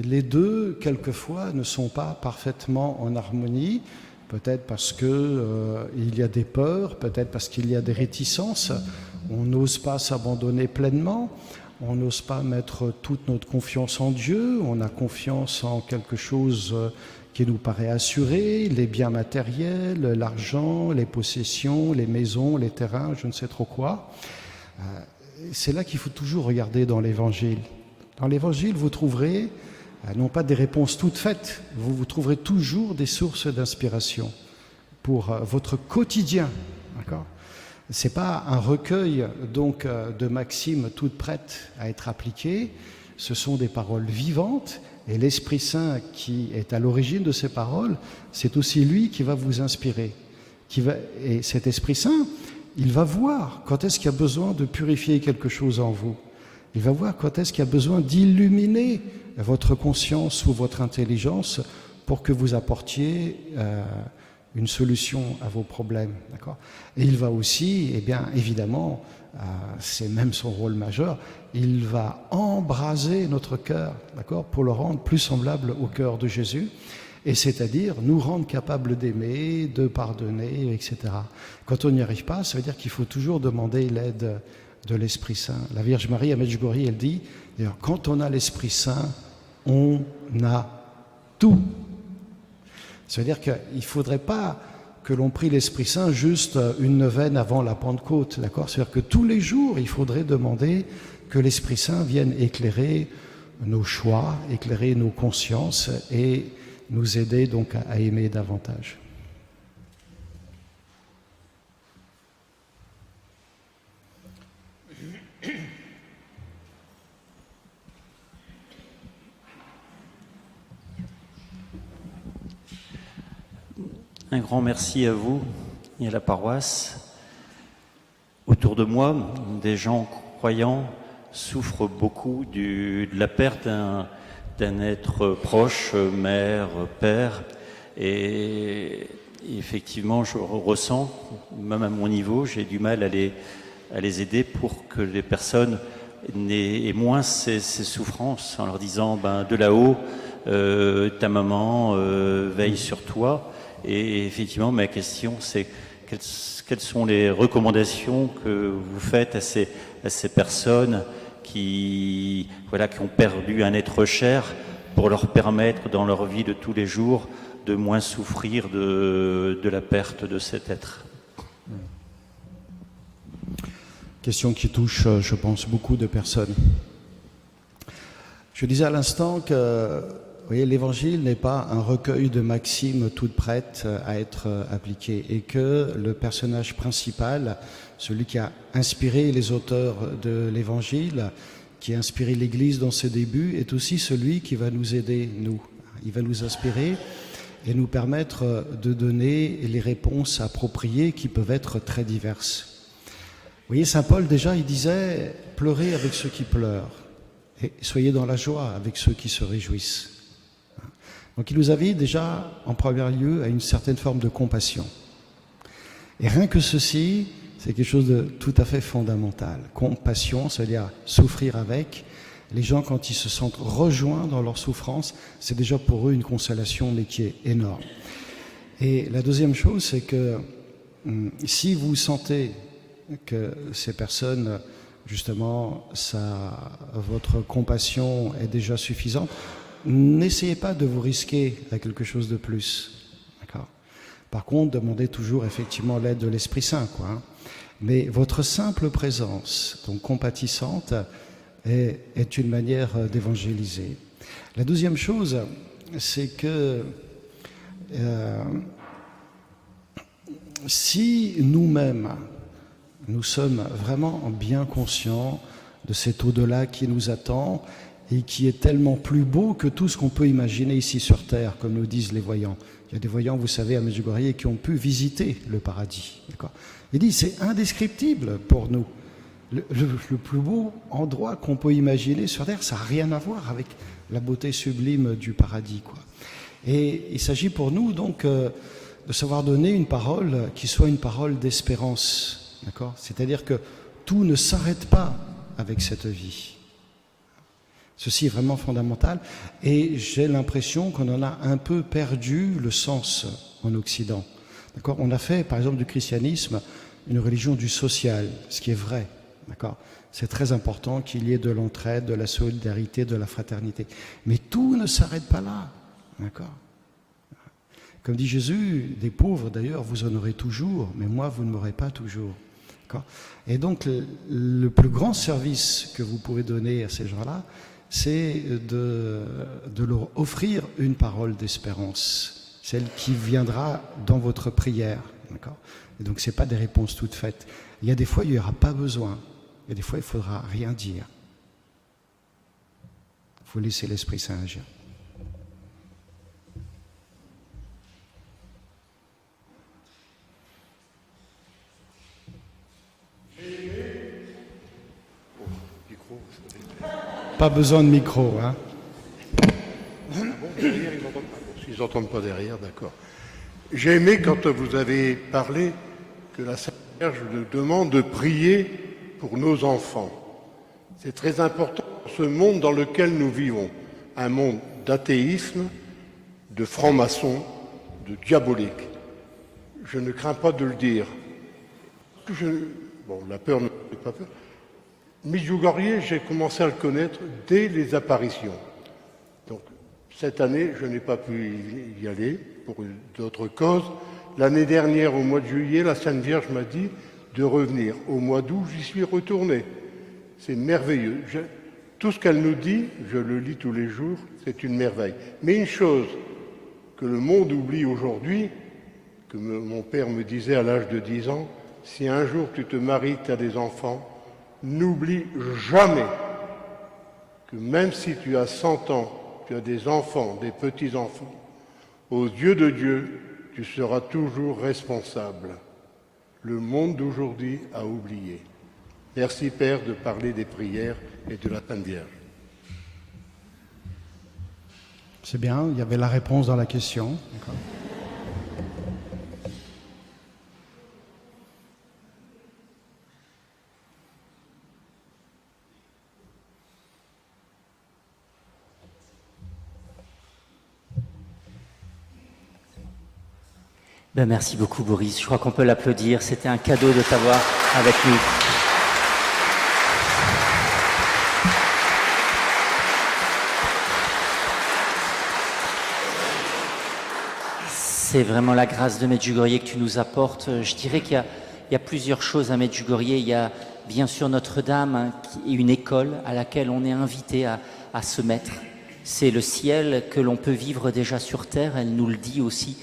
Les deux, quelquefois, ne sont pas parfaitement en harmonie peut-être parce que il y a des peurs, peut-être parce qu'il y a des réticences. On n'ose pas s'abandonner pleinement, on n'ose pas mettre toute notre confiance en Dieu, on a confiance en quelque chose qui nous paraît assuré, les biens matériels, l'argent, les possessions, les maisons, les terrains, je ne sais trop quoi. C'est là qu'il faut toujours regarder dans l'Évangile. Dans l'Évangile, vous trouverez non pas des réponses toutes faites, vous trouverez toujours des sources d'inspiration pour votre quotidien. D'accord ? Ce n'est pas un recueil donc de maximes toutes prêtes à être appliquées, ce sont des paroles vivantes, et l'Esprit Saint qui est à l'origine de ces paroles, c'est aussi lui qui va vous inspirer. Et cet Esprit Saint, il va voir quand est-ce qu'il y a besoin de purifier quelque chose en vous. Il va voir quand est-ce qu'il y a besoin d'illuminer votre conscience ou votre intelligence pour que vous apportiez une solution à vos problèmes. D'accord ? Et il va aussi, eh bien, évidemment, c'est même son rôle majeur, il va embraser notre cœur, d'accord, pour le rendre plus semblable au cœur de Jésus, et c'est-à-dire nous rendre capables d'aimer, de pardonner, etc. Quand on n'y arrive pas, ça veut dire qu'il faut toujours demander l'aide de l'Esprit Saint. La Vierge Marie à Medjugorje, elle dit, d'ailleurs, quand on a l'Esprit Saint, on a tout. Ça veut dire qu'il ne faudrait pas que l'on prie l'Esprit Saint juste une neuvaine avant la Pentecôte, d'accord ? C'est-à-dire que tous les jours, il faudrait demander que l'Esprit Saint vienne éclairer nos choix, éclairer nos consciences et nous aider donc à aimer davantage. Un grand merci à vous et à la paroisse. Autour de moi, des gens croyants souffrent beaucoup de la perte d'un être proche, mère, père. Et effectivement, je ressens, même à mon niveau, j'ai du mal à les aider pour que les personnes aient moins ces souffrances, en leur disant de là-haut, ta maman veille sur toi. Et effectivement, ma question, c'est quelles sont les recommandations que vous faites à ces personnes qui ont perdu un être cher pour leur permettre, dans leur vie de tous les jours, de moins souffrir de la perte de cet être. Question qui touche, je pense, beaucoup de personnes. Je disais à l'instant que vous voyez, l'Évangile n'est pas un recueil de maximes toutes prêtes à être appliquées et que le personnage principal, celui qui a inspiré les auteurs de l'Évangile, qui a inspiré l'Église dans ses débuts, est aussi celui qui va nous aider, nous. Il va nous inspirer et nous permettre de donner les réponses appropriées qui peuvent être très diverses. Vous voyez, saint Paul, déjà, il disait « Pleurez avec ceux qui pleurent et soyez dans la joie avec ceux qui se réjouissent ». Donc il nous invite déjà, en premier lieu, à une certaine forme de compassion. Et rien que ceci, c'est quelque chose de tout à fait fondamental. Compassion, c'est-à-dire souffrir avec. Les gens, quand ils se sentent rejoints dans leur souffrance, c'est déjà pour eux une consolation, mais qui est énorme. Et la deuxième chose, c'est que si vous sentez que ces personnes, justement, votre compassion est déjà suffisante, n'essayez pas de vous risquer à quelque chose de plus. D'accord ? Par contre, demandez toujours effectivement l'aide de l'Esprit Saint, quoi. Mais votre simple présence, donc compatissante, est une manière d'évangéliser. La deuxième chose, c'est que si nous-mêmes, nous sommes vraiment bien conscients de cet au-delà qui nous attend, et qui est tellement plus beau que tout ce qu'on peut imaginer ici sur Terre, comme nous disent les voyants. Il y a des voyants, vous savez, à Medjugorje, qui ont pu visiter le paradis. D'accord ? Il dit, c'est indescriptible pour nous. Le plus beau endroit qu'on peut imaginer sur Terre, ça n'a rien à voir avec la beauté sublime du paradis, quoi. Et il s'agit pour nous, donc, de savoir donner une parole qui soit une parole d'espérance. D'accord ? C'est-à-dire que tout ne s'arrête pas avec cette vie. Ceci est vraiment fondamental et j'ai l'impression qu'on en a un peu perdu le sens. en Occident. D'accord ? On a fait, par exemple, du christianisme une religion du social, ce qui est vrai. D'accord ? C'est très important qu'il y ait de l'entraide, de la solidarité, de la fraternité. Mais tout ne s'arrête pas là. D'accord ? Comme dit Jésus, des pauvres d'ailleurs, vous en aurez toujours, mais moi, vous ne m'aurez pas toujours. D'accord ? Et donc, le plus grand service que vous pouvez donner à ces gens-là, c'est de leur offrir une parole d'espérance, celle qui viendra dans votre prière. D'accord ? Et donc, ce n'est pas des réponses toutes faites. Il y a des fois, il n'y aura pas besoin. Il y a des fois, il ne faudra rien dire. Il faut laisser l'Esprit Saint agir. Pas besoin de micro, hein. Derrière, ils n'entendent pas. S'ils n'entendent pas derrière, d'accord. J'ai aimé quand vous avez parlé que la Sainte Vierge nous demande de prier pour nos enfants. C'est très important dans ce monde dans lequel nous vivons, un monde d'athéisme, de francs-maçons, de diabolique. Je ne crains pas de le dire. La peur ne fait pas peur. Medjugorje, j'ai commencé à le connaître dès les apparitions. Donc, cette année, je n'ai pas pu y aller pour d'autres causes. L'année dernière, au mois de juillet, la Sainte Vierge m'a dit de revenir. Au mois d'août, j'y suis retourné. C'est merveilleux. Tout ce qu'elle nous dit, je le lis tous les jours, c'est une merveille. Mais une chose que le monde oublie aujourd'hui, que mon père me disait à l'âge de 10 ans, si un jour tu te maries, tu as des enfants, n'oublie jamais que même si tu as 100 ans, tu as des enfants, des petits-enfants, aux yeux de Dieu, tu seras toujours responsable. Le monde d'aujourd'hui a oublié. Merci Père de parler des prières et de la Sainte Vierge. C'est bien, il y avait la réponse dans la question. D'accord. Merci beaucoup Boris, je crois qu'on peut l'applaudir, c'était un cadeau de t'avoir avec nous. C'est vraiment la grâce de Medjugorje que tu nous apportes. Je dirais qu'il y a plusieurs choses à Medjugorje. Il y a bien sûr Notre-Dame, qui est une école à laquelle on est invité à se mettre. C'est le ciel que l'on peut vivre déjà sur terre, elle nous le dit aussi.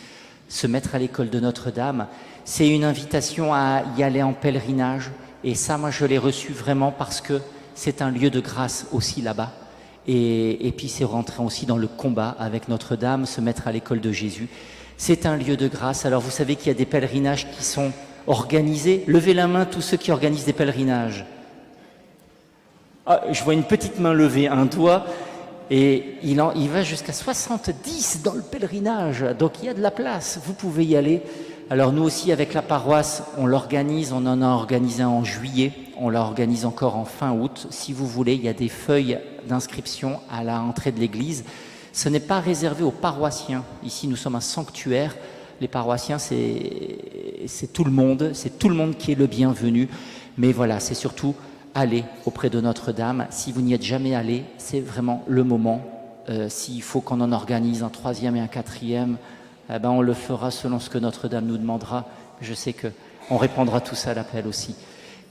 Se mettre à l'école de Notre-Dame, c'est une invitation à y aller en pèlerinage. Et ça, moi, je l'ai reçu vraiment parce que c'est un lieu de grâce aussi là-bas. Et puis, c'est rentrer aussi dans le combat avec Notre-Dame, se mettre à l'école de Jésus. C'est un lieu de grâce. Alors, vous savez qu'il y a des pèlerinages qui sont organisés. Levez la main, tous ceux qui organisent des pèlerinages. Ah, je vois une petite main levée, un doigt. Et il va jusqu'à 70 dans le pèlerinage, donc il y a de la place, vous pouvez y aller. Alors nous aussi avec la paroisse, on l'organise, on en a organisé un en juillet, on l'organise encore en fin août. Si vous voulez, il y a des feuilles d'inscription à l'entrée de l'église. Ce n'est pas réservé aux paroissiens, ici nous sommes un sanctuaire, les paroissiens c'est tout le monde qui est le bienvenu, mais voilà, c'est surtout allez auprès de Notre-Dame. Si vous n'y êtes jamais allé, c'est vraiment le moment. S'il faut qu'on en organise un 3e et un 4e, on le fera selon ce que Notre-Dame nous demandera. Je sais qu'on répondra tous à l'appel aussi.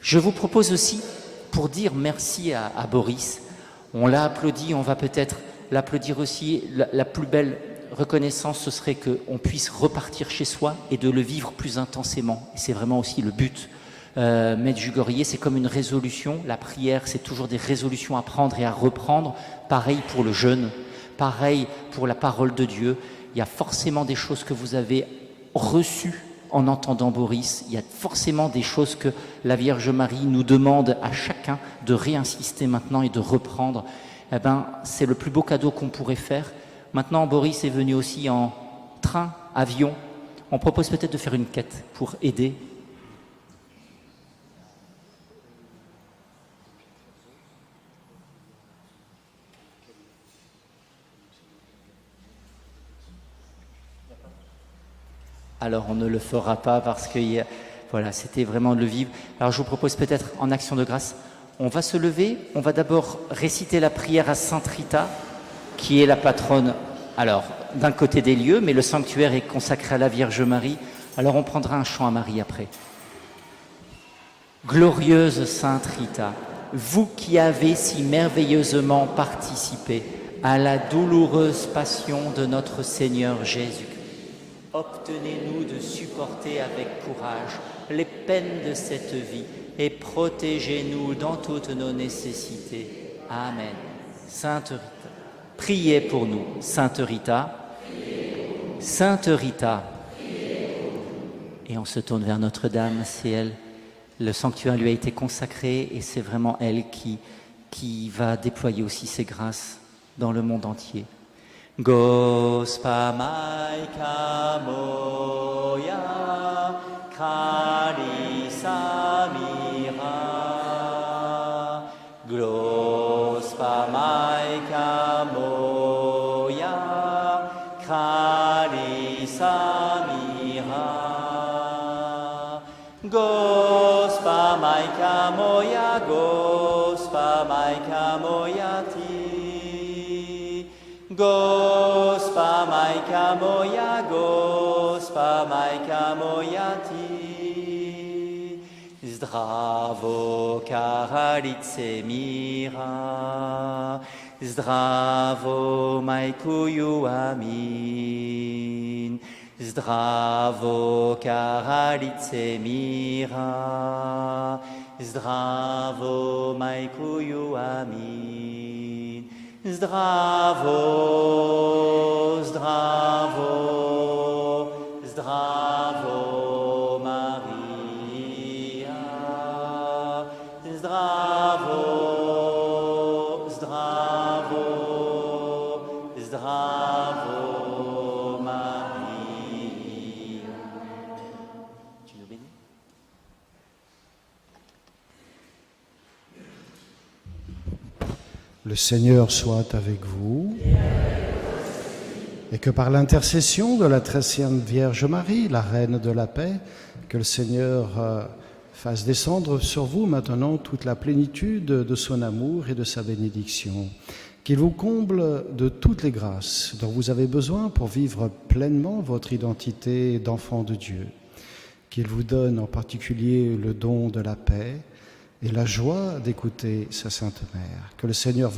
Je vous propose aussi, pour dire merci à Boris, on l'a applaudi, on va peut-être l'applaudir aussi. La plus belle reconnaissance, ce serait qu'on puisse repartir chez soi et de le vivre plus intensément. Et c'est vraiment aussi le but. Medjugorje, c'est comme une résolution. La prière, c'est toujours des résolutions à prendre et à reprendre. Pareil pour le jeûne, pareil pour la parole de Dieu. Il y a forcément des choses que vous avez reçues en entendant Boris. Il y a forcément des choses que la Vierge Marie nous demande à chacun de réinsister maintenant et de reprendre. C'est le plus beau cadeau qu'on pourrait faire. Maintenant, Boris est venu aussi en train, avion. On propose peut-être de faire une quête pour aider. alors on ne le fera pas parce que voilà, c'était vraiment de le vivre. Alors je vous propose peut-être en action de grâce, on va se lever, on va d'abord réciter la prière à Sainte Rita, qui est la patronne, alors d'un côté des lieux, mais le sanctuaire est consacré à la Vierge Marie. Alors on prendra un chant à Marie après. Glorieuse Sainte Rita, vous qui avez si merveilleusement participé à la douloureuse passion de notre Seigneur Jésus, obtenez-nous de supporter avec courage les peines de cette vie et protégez-nous dans toutes nos nécessités. Amen. Sainte Rita, priez pour nous. Sainte Rita, Sainte Rita. Et on se tourne vers Notre-Dame, c'est elle. Le sanctuaire lui a été consacré et c'est vraiment elle qui va déployer aussi ses grâces dans le monde entier. Gospa Maika Moya Kali Samira Gospa Maika Moya Kali Samira Gospa Maika Moya Gospa Maika Moyati Gospa Maika Moya, Gospa Maika Moyati, Zdravo Karalice Mira, Zdravo Maikuyu Amin, Zdravo Karalice Mira, Zdravo Maikuyu Amin. Zdravo, zdravo, zdravo Maria, zdravo, zdravo, zdravo Maria. Tu nous bénis? Le Seigneur soit avec vous et que par l'intercession de la très sainte Vierge Marie, la Reine de la paix, que le Seigneur fasse descendre sur vous maintenant toute la plénitude de son amour et de sa bénédiction, qu'il vous comble de toutes les grâces dont vous avez besoin pour vivre pleinement votre identité d'enfant de Dieu, qu'il vous donne en particulier le don de la paix et la joie d'écouter sa Sainte Mère. Que le Seigneur vous